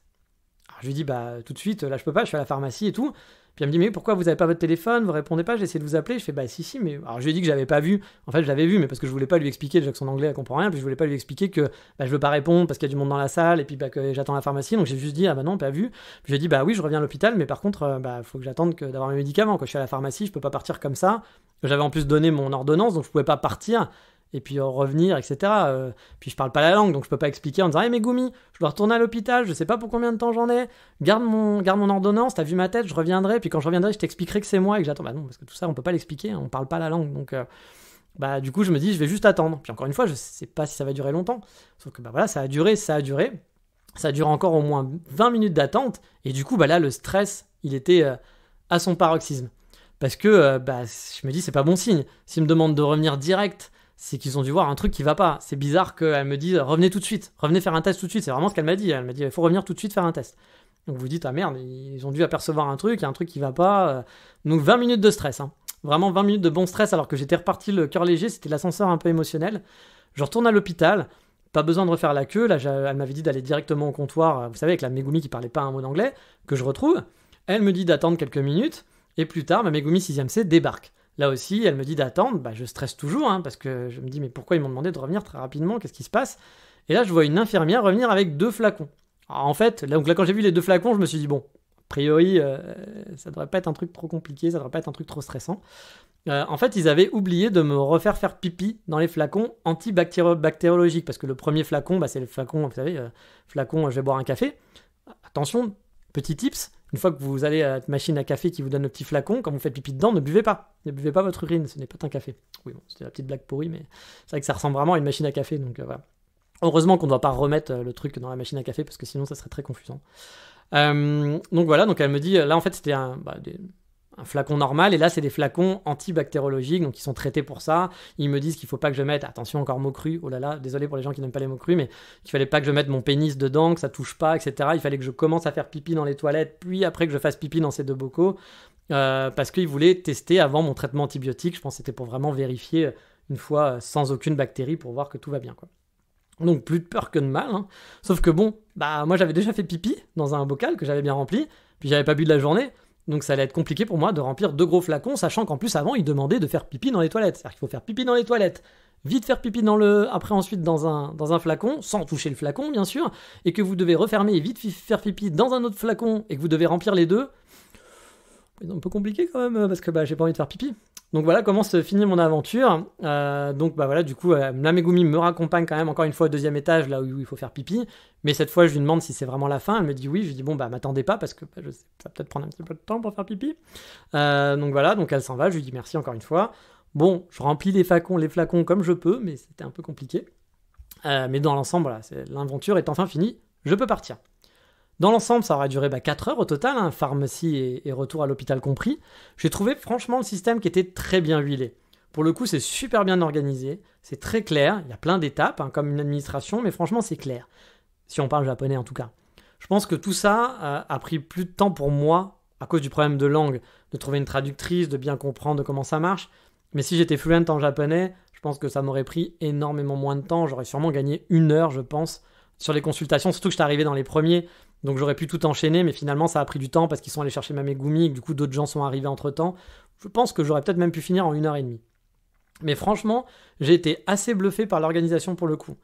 Speaker 1: Alors je lui dis tout de suite, là je peux pas, je suis à la pharmacie et tout. Puis elle me dit mais pourquoi vous avez pas votre téléphone, vous répondez pas, j'ai essayé de vous appeler, je fais si mais alors je lui ai dit que j'avais pas vu, en fait je l'avais vu mais parce que je voulais pas lui expliquer déjà que son anglais elle comprend rien, puis je voulais pas lui expliquer que je veux pas répondre parce qu'il y a du monde dans la salle et puis que j'attends la pharmacie, donc j'ai juste dit non pas vu. Puis j'ai dit oui je reviens à l'hôpital mais par contre faut que j'attende d'avoir mes médicaments, quand je suis à la pharmacie je peux pas partir comme ça. J'avais en plus donné mon ordonnance donc je pouvais pas partir et puis revenir, etc. Puis je parle pas la langue, donc je peux pas expliquer en disant hey Megumi, je dois retourner à l'hôpital, je sais pas pour combien de temps j'en ai, garde mon ordonnance, t'as vu ma tête, je reviendrai, puis quand je reviendrai, je t'expliquerai que c'est moi et que j'attends. Non, parce que tout ça, on peut pas l'expliquer, on parle pas la langue, donc du coup, je me dis, je vais juste attendre. Puis encore une fois, je sais pas si ça va durer longtemps, sauf que ça a duré, ça dure encore au moins 20 minutes d'attente, et du coup, là, le stress, il était à son paroxysme. Parce que, je me dis, c'est pas bon signe. S'ils me demandent de revenir direct, c'est qu'ils ont dû voir un truc qui va pas. C'est bizarre qu'elle me dise revenez tout de suite, revenez faire un test tout de suite. C'est vraiment ce qu'elle m'a dit. Elle m'a dit il faut revenir tout de suite faire un test. Donc vous dites merde, ils ont dû apercevoir un truc, il y a un truc qui va pas. Donc 20 minutes de stress, hein. Vraiment 20 minutes de bon stress alors que j'étais reparti le cœur léger, c'était l'ascenseur un peu émotionnel. Je retourne à l'hôpital, pas besoin de refaire la queue. Là, elle m'avait dit d'aller directement au comptoir, vous savez, avec la Megumi qui parlait pas un mot d'anglais, que je retrouve. Elle me dit d'attendre quelques minutes et plus tard, ma Megumi 6ème C débarque. Là aussi, elle me dit d'attendre, je stresse toujours, hein, parce que je me dis, mais pourquoi ils m'ont demandé de revenir très rapidement, qu'est-ce qui se passe? Et là, je vois une infirmière revenir avec 2 flacons. Alors, en fait, là, quand j'ai vu les 2 flacons, je me suis dit, bon, a priori, ça devrait pas être un truc trop compliqué, ça devrait pas être un truc trop stressant. En fait, ils avaient oublié de me refaire faire pipi dans les flacons antibactériologiques, parce que le premier flacon, c'est le flacon, vous savez, flacon, je vais boire un café. Attention, petit tips, une fois que vous allez à la machine à café qui vous donne le petit flacon, quand vous faites pipi dedans, ne buvez pas. Ne buvez pas votre urine, ce n'est pas un café. Oui, bon, c'était la petite blague pourrie, mais c'est vrai que ça ressemble vraiment à une machine à café, donc voilà. Heureusement qu'on ne doit pas remettre le truc dans la machine à café, parce que sinon ça serait très confusant. Donc voilà, donc elle me dit, là en fait c'était un flacon normal, et là c'est des flacons antibactériologiques, donc ils sont traités pour ça. Ils me disent qu'il faut pas que je mette, attention encore mots crus, oh là là, désolé pour les gens qui n'aiment pas les mots crus, mais qu'il fallait pas que je mette mon pénis dedans, que ça touche pas, etc. Il fallait que je commence à faire pipi dans les toilettes, puis après que je fasse pipi dans ces 2 bocaux, parce qu'ils voulaient tester avant mon traitement antibiotique. Je pense que c'était pour vraiment vérifier une fois sans aucune bactérie pour voir que tout va bien, quoi. Donc plus de peur que de mal, hein. Sauf que bon, moi j'avais déjà fait pipi dans un bocal que j'avais bien rempli, puis j'avais pas bu de la journée. Donc ça allait être compliqué pour moi de remplir 2 gros flacons, sachant qu'en plus avant ils demandaient de faire pipi dans les toilettes. C'est-à-dire qu'il faut faire pipi dans les toilettes, vite faire pipi après ensuite dans un flacon, sans toucher le flacon bien sûr, et que vous devez refermer et vite faire pipi dans un autre flacon, et que vous devez remplir les 2. C'est un peu compliqué quand même, parce que j'ai pas envie de faire pipi. Donc voilà comment se finit mon aventure. Donc voilà, du coup, la Megumi me raccompagne quand même encore une fois au 2e étage, là où il faut faire pipi. Mais cette fois, je lui demande si c'est vraiment la fin. Elle me dit oui. Je lui dis bon, m'attendez pas parce que je sais, ça va peut-être prendre un petit peu de temps pour faire pipi. Donc voilà, donc elle s'en va. Je lui dis merci encore une fois. Bon, je remplis les flacons comme je peux, mais c'était un peu compliqué. Mais dans l'ensemble, voilà, l'aventure est enfin finie. Je peux partir. Dans l'ensemble, ça aura duré 4 heures au total, hein, pharmacie et retour à l'hôpital compris. J'ai trouvé franchement le système qui était très bien huilé. Pour le coup, c'est super bien organisé, c'est très clair, il y a plein d'étapes, hein, comme une administration, mais franchement, c'est clair. Si on parle japonais en tout cas. Je pense que tout ça a pris plus de temps pour moi, à cause du problème de langue, de trouver une traductrice, de bien comprendre comment ça marche. Mais si j'étais fluent en japonais, je pense que ça m'aurait pris énormément moins de temps. J'aurais sûrement gagné 1 heure, je pense, sur les consultations, surtout que j'étais arrivé dans les premiers. Donc j'aurais pu tout enchaîner, mais finalement ça a pris du temps parce qu'ils sont allés chercher ma Megumi et que du coup d'autres gens sont arrivés entre temps. Je pense que j'aurais peut-être même pu finir en 1h30. Mais franchement, j'ai été assez bluffé par l'organisation pour le coup.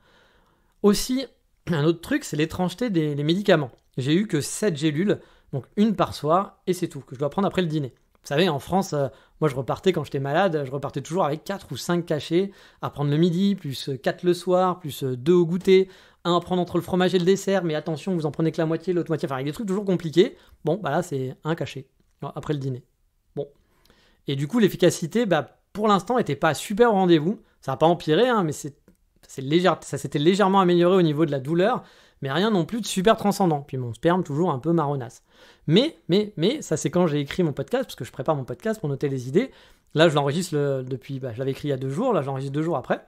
Speaker 1: Aussi, un autre truc, c'est l'étrangeté des médicaments. J'ai eu que 7 gélules, donc 1 par soir, et c'est tout, que je dois prendre après le dîner. Vous savez, en France, moi je repartais quand j'étais malade, je repartais toujours avec 4 ou 5 cachets à prendre le midi, plus 4 le soir, plus 2 au goûter, 1 à prendre entre le fromage et le dessert, mais attention, vous en prenez que la moitié, l'autre moitié, enfin avec des trucs toujours compliqués. Bon, là c'est 1 cachet, après le dîner. Bon. Et du coup, l'efficacité, pour l'instant, n'était pas super au rendez-vous. Ça n'a pas empiré, hein, mais ça s'était légèrement amélioré au niveau de la douleur, mais rien non plus de super transcendant. Puis mon sperme, toujours un peu marronasse. Mais, ça c'est quand j'ai écrit mon podcast, parce que je prépare mon podcast pour noter les idées. Là, je l'enregistre depuis, je l'avais écrit il y a 2 jours, là j'enregistre 2 jours après.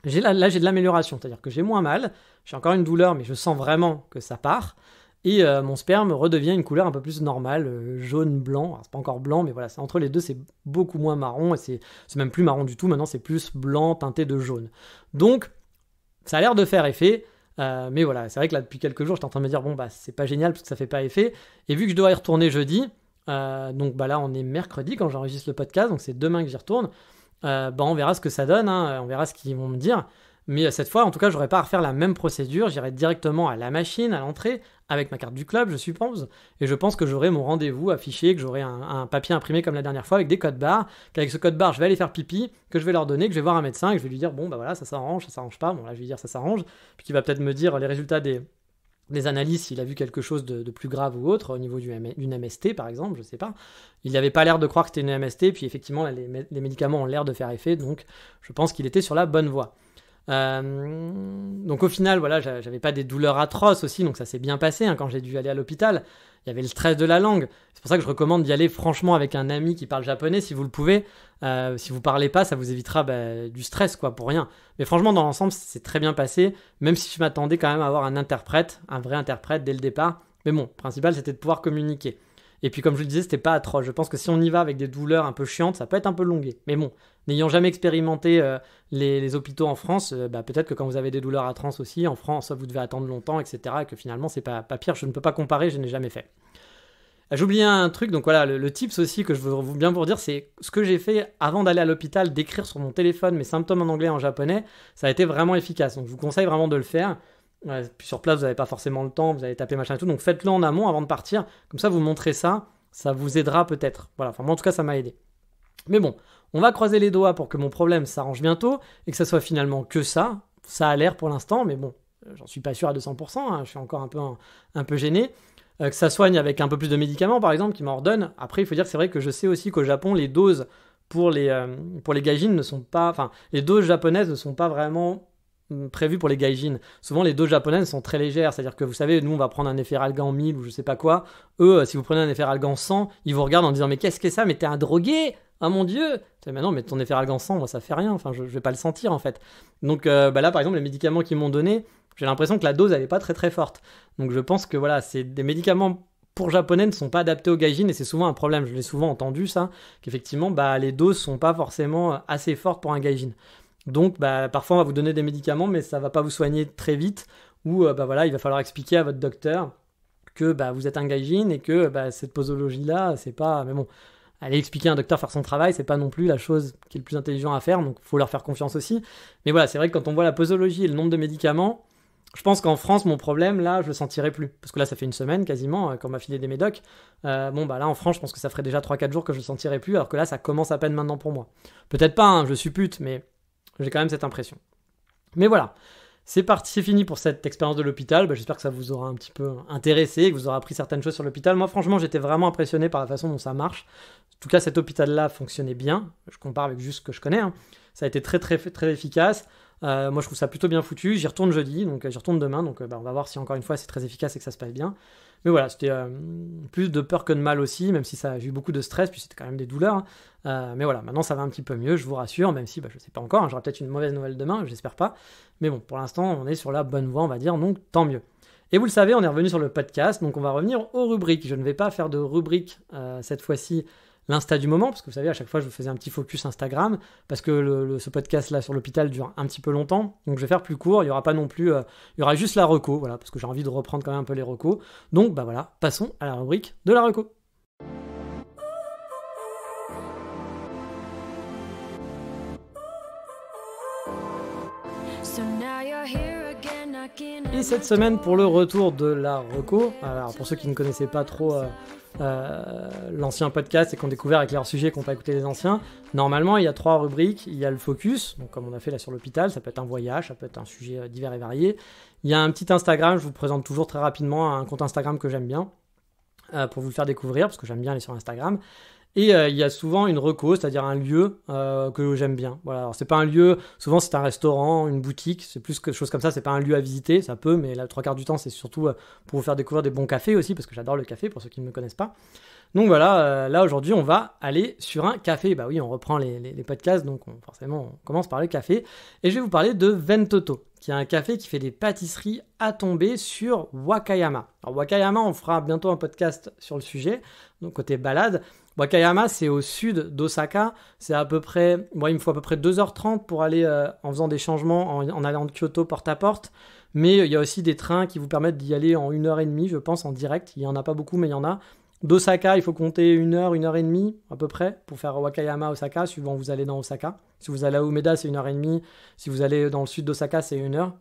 Speaker 1: Là, j'ai de l'amélioration, c'est-à-dire que j'ai moins mal, j'ai encore une douleur, mais je sens vraiment que ça part. Et mon sperme redevient une couleur un peu plus normale, jaune-blanc. Alors, c'est pas encore blanc, mais voilà, entre les deux, c'est beaucoup moins marron, et c'est même plus marron du tout, maintenant c'est plus blanc teinté de jaune. Donc, ça a l'air de faire effet. Mais voilà, c'est vrai que là, depuis quelques jours, j'étais en train de me dire, bon, bah, c'est pas génial parce que ça fait pas effet. Et vu que je dois y retourner jeudi, donc bah là, on est mercredi quand j'enregistre le podcast, donc c'est demain que j'y retourne. Bah, on verra ce que ça donne, hein, on verra ce qu'ils vont me dire. Mais cette fois, en tout cas, j'aurai pas à refaire la même procédure. J'irai directement à la machine, à l'entrée, avec ma carte du club, je suppose. Et je pense que j'aurai mon rendez-vous affiché, que j'aurai un papier imprimé comme la dernière fois avec des codes barres. Qu'avec ce code barre, je vais aller faire pipi, que je vais leur donner, que je vais voir un médecin, et que je vais lui dire, bon, bah voilà, ça s'arrange pas. Bon, là, je vais dire, ça s'arrange. Puis qu'il va peut-être me dire les résultats des analyses, s'il a vu quelque chose de plus grave ou autre, au niveau d'une MST par exemple, je sais pas. Il n'avait pas l'air de croire que c'était une MST, puis effectivement, les médicaments ont l'air de faire effet, donc je pense qu'il était sur la bonne voie. Donc au final, voilà, j'avais pas des douleurs atroces aussi, donc ça s'est bien passé quand j'ai dû aller à l'hôpital. Il y avait le stress de la langue. C'est pour ça que je recommande d'y aller franchement avec un ami qui parle japonais si vous le pouvez. Si vous parlez pas, ça vous évitera du stress, quoi, pour rien. Mais franchement, dans l'ensemble, c'est très bien passé, même si je m'attendais quand même à avoir un vrai interprète dès le départ. Mais bon, le principal, c'était de pouvoir communiquer. Et puis comme je le disais, c'était pas atroce. Je pense que si on y va avec des douleurs un peu chiantes, ça peut être un peu longué. Mais bon, n'ayant jamais expérimenté les hôpitaux en France, peut-être que quand vous avez des douleurs atroces aussi, en France, vous devez attendre longtemps, etc. Et que finalement, c'est pas pire. Je ne peux pas comparer, je n'ai jamais fait. J'ai oublié un truc, donc voilà, le tips aussi que je veux bien vous dire, c'est ce que j'ai fait avant d'aller à l'hôpital, d'écrire sur mon téléphone mes symptômes en anglais et en japonais, ça a été vraiment efficace. Donc je vous conseille vraiment de le faire. Puis sur place, vous n'avez pas forcément le temps, vous allez taper machin et tout, donc faites-le en amont avant de partir. Comme ça, vous montrez ça, ça vous aidera peut-être. Voilà, enfin moi en tout cas, ça m'a aidé. Mais bon, on va croiser les doigts pour que mon problème s'arrange bientôt et que ça soit finalement que ça. Ça a l'air pour l'instant, mais bon, j'en suis pas sûr à 200%, je suis encore un peu gêné. Que ça soigne avec un peu plus de médicaments, par exemple, qui m'ordonnent. Après, il faut dire que c'est vrai que je sais aussi qu'au Japon, les doses pour les gaijins ne sont pas... Enfin, les doses japonaises ne sont pas vraiment prévues pour les gaijins. Souvent, les doses japonaises sont très légères. C'est-à-dire que, vous savez, nous, on va prendre un Efferalgan 1000 ou je sais pas quoi. Eux, si vous prenez un Efferalgan 100, ils vous regardent en disant « Mais qu'est-ce que c'est ça? Mais t'es un drogué! Ah mon Dieu !» Mais non, mais ton Efferalgan 100, moi, ça fait rien. Enfin, je vais pas le sentir, en fait. Donc là, par exemple, les médicaments qu'ils m'ont donnés, j'ai l'impression que la dose, elle est pas très très forte. Donc je pense que voilà, c'est des médicaments pour japonais ne sont pas adaptés aux gaijins et c'est souvent un problème. Je l'ai souvent entendu ça, qu'effectivement, les doses sont pas forcément assez fortes pour un gaijin. Donc parfois on va vous donner des médicaments, mais ça va pas vous soigner très vite. Ou voilà, il va falloir expliquer à votre docteur que vous êtes un gaijin et que cette posologie-là, c'est pas. Mais bon. Aller expliquer à un docteur faire son travail, c'est pas non plus la chose qui est le plus intelligent à faire, donc il faut leur faire confiance aussi. Mais voilà, c'est vrai que quand on voit la posologie et le nombre de médicaments, je pense qu'en France, mon problème, là, je le sentirais plus. Parce que là, ça fait une semaine quasiment qu'on m'a filé des médocs. Là, en France, je pense que ça ferait déjà 3-4 jours que je le sentirais plus, alors que là, ça commence à peine maintenant pour moi. Peut-être pas, je suppute, mais j'ai quand même cette impression. Mais voilà. C'est parti, c'est fini pour cette expérience de l'hôpital. J'espère que ça vous aura un petit peu intéressé, que vous aurez appris certaines choses sur l'hôpital. Moi, franchement, j'étais vraiment impressionné par la façon dont ça marche. En tout cas, cet hôpital-là fonctionnait bien. Je compare avec juste ce que je connais. Ça a été très, très, très efficace. Moi, je trouve ça plutôt bien foutu. J'y retourne jeudi, donc j'y retourne demain. Donc, on va voir si encore une fois c'est très efficace et que ça se passe bien. Mais voilà, c'était plus de peur que de mal aussi, même si j'ai eu beaucoup de stress, puis c'était quand même des douleurs. Mais voilà, maintenant ça va un petit peu mieux, je vous rassure, même si je ne sais pas encore, j'aurai peut-être une mauvaise nouvelle demain, j'espère pas. Mais bon, pour l'instant, on est sur la bonne voie, on va dire, donc tant mieux. Et vous le savez, on est revenu sur le podcast, donc on va revenir aux rubriques. Je ne vais pas faire de rubrique cette fois-ci, l'Insta du moment, parce que vous savez, à chaque fois, je vous faisais un petit focus Instagram, parce que ce podcast-là sur l'hôpital dure un petit peu longtemps, donc je vais faire plus court, il n'y aura pas non plus... il y aura juste la reco, voilà, parce que j'ai envie de reprendre quand même un peu les recos. Donc, voilà, passons à la rubrique de la reco. Et cette semaine, pour le retour de la reco, alors pour ceux qui ne connaissaient pas trop l'ancien podcast et qui ont découvert avec leurs sujets et qui n'ont pas écouté les anciens, normalement il y a 3 rubriques. Il y a le focus, donc comme on a fait là sur l'hôpital, ça peut être un voyage, ça peut être un sujet divers et varié. Il y a un petit Instagram, je vous présente toujours très rapidement un compte Instagram que j'aime bien pour vous le faire découvrir, parce que j'aime bien aller sur Instagram. Et il y a souvent une reco, c'est-à-dire un lieu que j'aime bien. Voilà, alors c'est pas un lieu, souvent c'est un restaurant, une boutique, c'est plus quelque chose comme ça, c'est pas un lieu à visiter, ça peut, mais la 3/4 du temps c'est surtout pour vous faire découvrir des bons cafés aussi, parce que j'adore le café, pour ceux qui ne me connaissent pas. Donc voilà, là aujourd'hui on va aller sur un café. Bah oui, on reprend les podcasts, donc forcément on commence par le café. Et je vais vous parler de Ventoto, qui est un café qui fait des pâtisseries à tomber sur Wakayama. Alors Wakayama, on fera bientôt un podcast sur le sujet, donc côté balade. Wakayama, c'est au sud d'Osaka. C'est à peu près... il me faut à peu près 2h30 pour aller en faisant des changements, en allant de Kyoto porte à porte. Mais il y a aussi des trains qui vous permettent d'y aller en 1h30, je pense, en direct. Il n'y en a pas beaucoup, mais il y en a. D'Osaka, il faut compter 1h30 à peu près pour faire Wakayama, Osaka, suivant où vous allez dans Osaka. Si vous allez à Umeda, c'est 1h30. Si vous allez dans le sud d'Osaka, c'est 1h.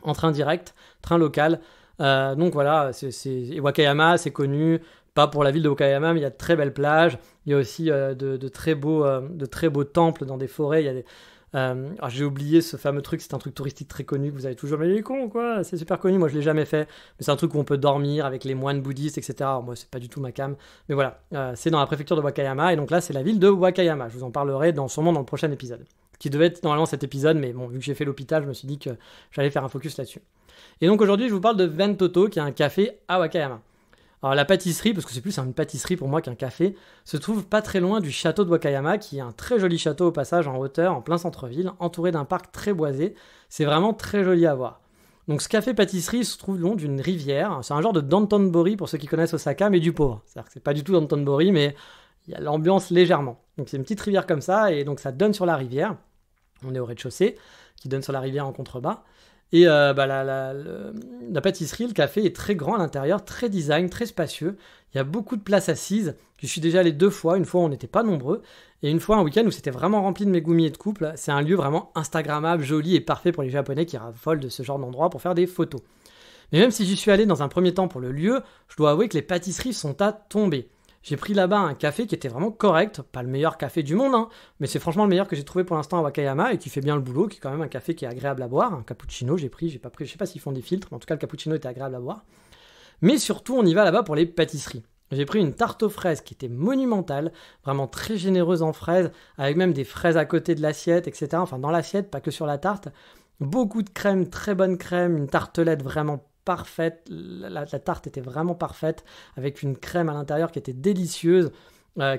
Speaker 1: En train direct, train local. Donc voilà, et Wakayama, c'est connu, pas pour la ville de Wakayama, mais il y a de très belles plages. Il y a aussi de très beaux temples dans des forêts. Il y a des, j'ai oublié ce fameux truc, c'est un truc touristique très connu que vous avez toujours, mais il est con quoi, c'est super connu, moi je l'ai jamais fait, mais c'est un truc où on peut dormir avec les moines bouddhistes, etc. Alors, moi c'est pas du tout ma cam, mais voilà, c'est dans la préfecture de Wakayama, et donc là c'est la ville de Wakayama, je vous en parlerai sûrement dans le prochain épisode, qui devait être normalement cet épisode, mais bon, vu que j'ai fait l'hôpital, je me suis dit que j'allais faire un focus là-dessus. Et donc aujourd'hui je vous parle de Ventoto, qui est un café à Wakayama. Alors la pâtisserie, parce que c'est plus une pâtisserie pour moi qu'un café, se trouve pas très loin du château de Wakayama, qui est un très joli château au passage en hauteur, en plein centre-ville, entouré d'un parc très boisé. C'est vraiment très joli à voir. Donc ce café-pâtisserie se trouve le long d'une rivière. C'est un genre de Dotonbori pour ceux qui connaissent Osaka, mais du pauvre. C'est-à-dire que c'est pas du tout Dotonbori, mais il y a l'ambiance légèrement. Donc c'est une petite rivière comme ça, et donc ça donne sur la rivière. On est au rez-de-chaussée, qui donne sur la rivière en contrebas. Et la pâtisserie, le café est très grand à l'intérieur, très design, très spacieux. Il y a beaucoup de places assises. Je suis déjà allé 2 fois. Une fois, on n'était pas nombreux. Et une fois, un week-end où c'était vraiment rempli de Megumi et de couples. C'est un lieu vraiment instagrammable, joli et parfait pour les Japonais qui raffolent de ce genre d'endroit pour faire des photos. Mais même si j'y suis allé dans un premier temps pour le lieu, je dois avouer que les pâtisseries sont à tomber. J'ai pris là-bas un café qui était vraiment correct, pas le meilleur café du monde, hein, mais c'est franchement le meilleur que j'ai trouvé pour l'instant à Wakayama et qui fait bien le boulot, qui est quand même un café qui est agréable à boire. Un cappuccino, j'ai pas pris, je sais pas s'ils font des filtres, mais en tout cas le cappuccino était agréable à boire. Mais surtout, on y va là-bas pour les pâtisseries. J'ai pris une tarte aux fraises qui était monumentale, vraiment très généreuse en fraises, avec même des fraises à côté de l'assiette, etc. Enfin dans l'assiette, pas que sur la tarte. Beaucoup de crème, très bonne crème, une tartelette vraiment parfaite, la tarte était vraiment parfaite, avec une crème à l'intérieur qui était délicieuse,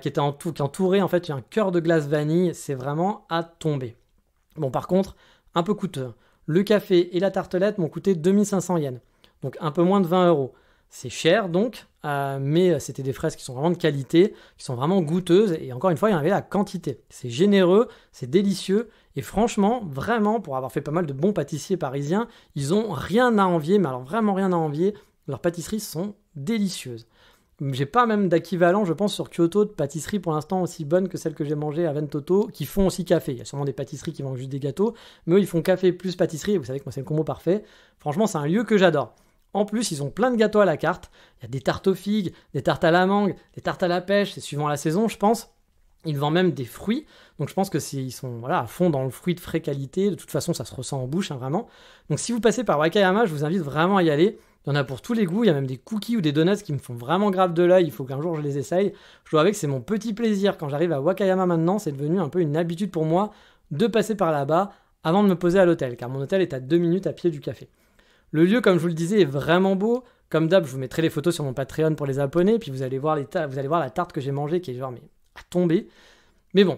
Speaker 1: qui entourait en fait un cœur de glace vanille, c'est vraiment à tomber. Bon par contre, un peu coûteux. Le café et la tartelette m'ont coûté 2500 yens, donc un peu moins de 20 euros. C'est cher donc, mais c'était des fraises qui sont vraiment de qualité, qui sont vraiment goûteuses, et encore une fois, il y en avait la quantité. C'est généreux, c'est délicieux, et franchement, vraiment, pour avoir fait pas mal de bons pâtissiers parisiens, ils ont rien à envier, mais alors vraiment rien à envier, leurs pâtisseries sont délicieuses. J'ai pas même d'équivalent, je pense, sur Kyoto de pâtisserie pour l'instant aussi bonne que celle que j'ai mangée à Ventoto, qui font aussi café. Il y a sûrement des pâtisseries qui vendent juste des gâteaux, mais eux, ils font café plus pâtisserie, et vous savez que moi, c'est le combo parfait. Franchement, c'est un lieu que j'adore. En plus, ils ont plein de gâteaux à la carte. Il y a des tartes aux figues, des tartes à la mangue, des tartes à la pêche, c'est suivant la saison, je pense. Ils vendent même des fruits. Donc je pense que ils sont à fond dans le fruit de vraie qualité. De toute façon, ça se ressent en bouche, hein, vraiment. Donc si vous passez par Wakayama, je vous invite vraiment à y aller. Il y en a pour tous les goûts. Il y a même des cookies ou des donuts qui me font vraiment grave de l'œil. Il faut qu'un jour je les essaye. Je dois avouer que c'est mon petit plaisir. Quand j'arrive à Wakayama maintenant, c'est devenu un peu une habitude pour moi de passer par là-bas avant de me poser à l'hôtel. Car mon hôtel est à 2 minutes à pied du café. Le lieu, comme je vous le disais, est vraiment beau. Comme d'hab, je vous mettrai les photos sur mon Patreon pour les abonnés, puis vous allez voir la tarte que j'ai mangée qui est genre à tomber. Mais bon,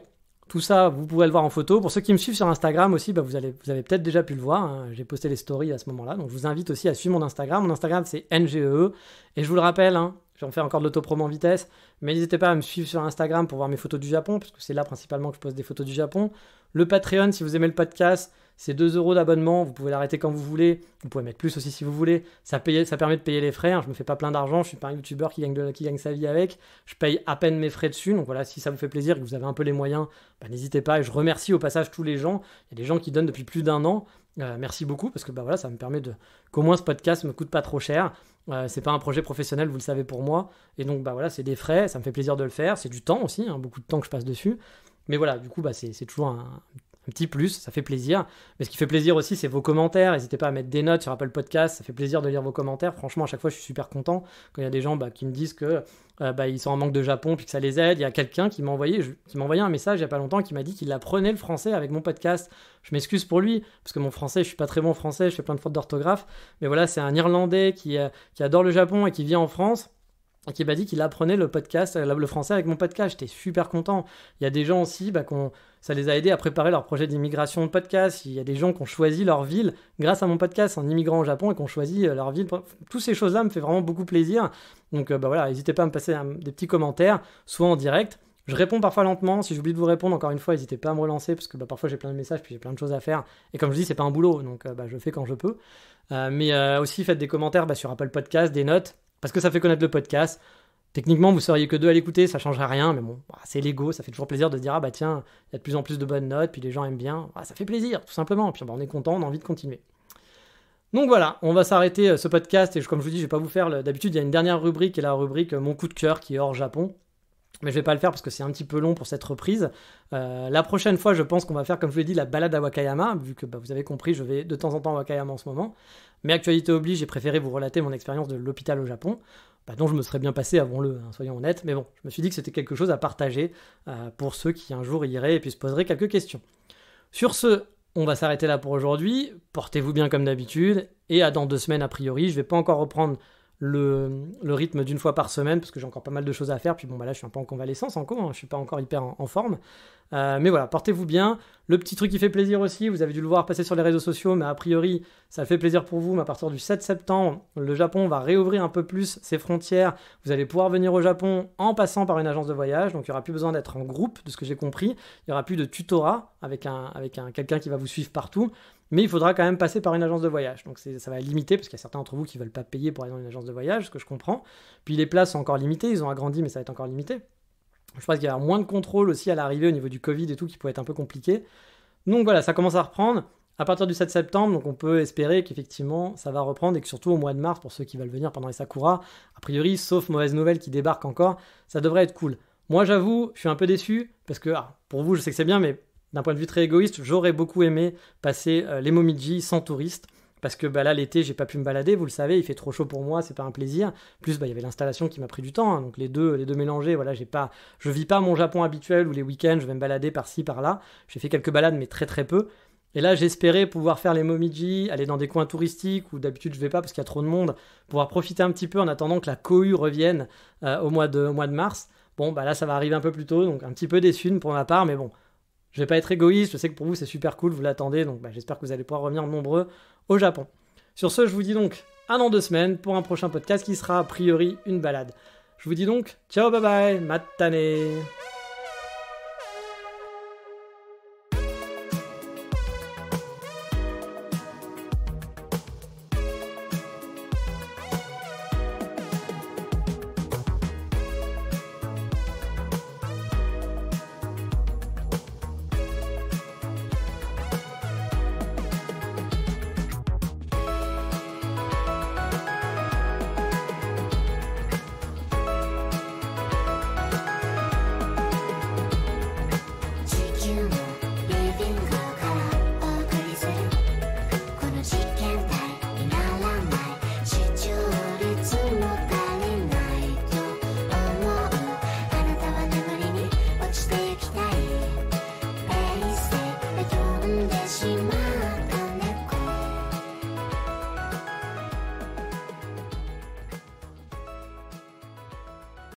Speaker 1: tout ça, vous pourrez le voir en photo. Pour ceux qui me suivent sur Instagram aussi, vous avez peut-être déjà pu le voir. Hein. J'ai posté les stories à ce moment-là, donc je vous invite aussi à suivre mon Instagram. Mon Instagram, c'est NGEE. Et je vous le rappelle, hein, j'en fais encore de l'autopromo en vitesse, mais n'hésitez pas à me suivre sur Instagram pour voir mes photos du Japon, parce que c'est là principalement que je poste des photos du Japon. Le Patreon, si vous aimez le podcast, c'est 2 € d'abonnement, vous pouvez l'arrêter quand vous voulez, vous pouvez mettre plus aussi si vous voulez, ça permet de payer les frais, hein. Je me fais pas plein d'argent, je suis pas un youtubeur qui gagne sa vie avec, je paye à peine mes frais dessus, donc voilà, si ça vous fait plaisir, que vous avez un peu les moyens, n'hésitez pas, et je remercie au passage tous les gens, il y a des gens qui donnent depuis plus d'1 an, merci beaucoup, parce que voilà, ça me permet qu'au moins ce podcast me coûte pas trop cher, c'est pas un projet professionnel, vous le savez pour moi, et donc voilà, c'est des frais, ça me fait plaisir de le faire, c'est du temps aussi, hein, beaucoup de temps que je passe dessus, mais voilà, du coup c'est toujours un petit plus, ça fait plaisir. Mais ce qui fait plaisir aussi, c'est vos commentaires. N'hésitez pas à mettre des notes sur Apple Podcast, ça fait plaisir de lire vos commentaires. Franchement, à chaque fois, je suis super content quand il y a des gens qui me disent que ils sont en manque de Japon puis que ça les aide. Il y a quelqu'un qui m'a envoyé un message il n'y a pas longtemps qui m'a dit qu'il apprenait le français avec mon podcast. Je m'excuse pour lui, parce que mon français, je suis pas très bon en français, je fais plein de fautes d'orthographe. Mais voilà, c'est un Irlandais qui adore le Japon et qui vit en France, et qui m'a dit qu'il apprenait le français avec mon podcast. J'étais super content. Il y a des gens aussi, ça les a aidés à préparer leur projet d'immigration de podcast. Il y a des gens qui ont choisi leur ville grâce à mon podcast en immigrant au Japon et qui ont choisi leur ville. Toutes ces choses-là me fait vraiment beaucoup plaisir. Donc voilà, n'hésitez pas à me passer des petits commentaires, soit en direct, Je réponds parfois lentement, si j'oublie de vous répondre, encore une fois, n'hésitez pas à me relancer, parce que parfois j'ai plein de messages, puis j'ai plein de choses à faire, et comme je dis, c'est pas un boulot, donc je fais quand je peux. Mais aussi faites des commentaires sur Apple Podcast, des notes, parce que ça fait connaître le podcast. Techniquement, vous seriez que 2 à l'écouter, ça changerait rien, mais bon, c'est l'ego, ça fait toujours plaisir de se dire, tiens, il y a de plus en plus de bonnes notes, puis les gens aiment bien, ça fait plaisir, tout simplement, puis on est content, on a envie de continuer. Donc voilà, on va s'arrêter ce podcast, et comme je vous dis, je vais pas vous faire, d'habitude il y a une dernière rubrique, qui est la rubrique Mon coup de cœur, qui est hors Japon. Mais je vais pas le faire parce que c'est un petit peu long pour cette reprise. La prochaine fois, je pense qu'on va faire, comme je vous l'ai dit, la balade à Wakayama, vu que vous avez compris, je vais de temps en temps à Wakayama en ce moment. Mais actualité oblige, j'ai préféré vous relater mon expérience de l'hôpital au Japon, dont je me serais bien passé, avouons-le, soyons honnêtes. Mais bon, je me suis dit que c'était quelque chose à partager pour ceux qui un jour iraient et puis se poseraient quelques questions. Sur ce, on va s'arrêter là pour aujourd'hui. Portez-vous bien comme d'habitude. Et à dans 2 semaines a priori, je vais pas encore reprendre le rythme d'une fois par semaine parce que j'ai encore pas mal de choses à faire, puis là je suis un peu en convalescence encore, je suis pas encore hyper en forme, mais voilà, portez-vous bien. Le petit truc qui fait plaisir aussi, vous avez dû le voir passer sur les réseaux sociaux, mais a priori ça fait plaisir pour vous, mais à partir du 7 septembre, le Japon va réouvrir un peu plus ses frontières, vous allez pouvoir venir au Japon en passant par une agence de voyage, donc il n'y aura plus besoin d'être en groupe, de ce que j'ai compris, il n'y aura plus de tutorat avec quelqu'un qui va vous suivre partout, mais il faudra quand même passer par une agence de voyage. Donc ça va limiter, parce qu'il y a certains d'entre vous qui ne veulent pas payer pour aller dans une agence de voyage, ce que je comprends. Puis les places sont encore limitées, ils ont agrandi, mais ça va être encore limité. Je pense qu'il y a moins de contrôle aussi à l'arrivée au niveau du Covid et tout, qui pourrait être un peu compliqué. Donc voilà, ça commence à reprendre. À partir du 7 septembre, donc on peut espérer qu'effectivement ça va reprendre et que surtout au mois de mars, pour ceux qui veulent venir pendant les Sakura, a priori, sauf mauvaise nouvelle qui débarque encore, ça devrait être cool. Moi j'avoue, je suis un peu déçu, parce que pour vous je sais que c'est bien, mais d'un point de vue très égoïste, j'aurais beaucoup aimé passer les Momiji sans touristes, parce que là l'été j'ai pas pu me balader, vous le savez, il fait trop chaud pour moi, c'est pas un plaisir. Plus il y avait l'installation qui m'a pris du temps, donc les deux mélangés, voilà, je vis pas mon Japon habituel où les week-ends je vais me balader par-ci par-là. J'ai fait quelques balades mais très très peu. Et là j'espérais pouvoir faire les Momiji, aller dans des coins touristiques où d'habitude je vais pas parce qu'il y a trop de monde, pouvoir profiter un petit peu en attendant que la cohue revienne au mois de mars. Bon là ça va arriver un peu plus tôt, donc un petit peu déçu pour ma part, mais bon. Je vais pas être égoïste, je sais que pour vous c'est super cool, vous l'attendez, donc j'espère que vous allez pouvoir revenir nombreux au Japon. Sur ce, je vous dis donc à dans 2 semaines pour un prochain podcast qui sera a priori une balade. Je vous dis donc ciao, bye bye, matane.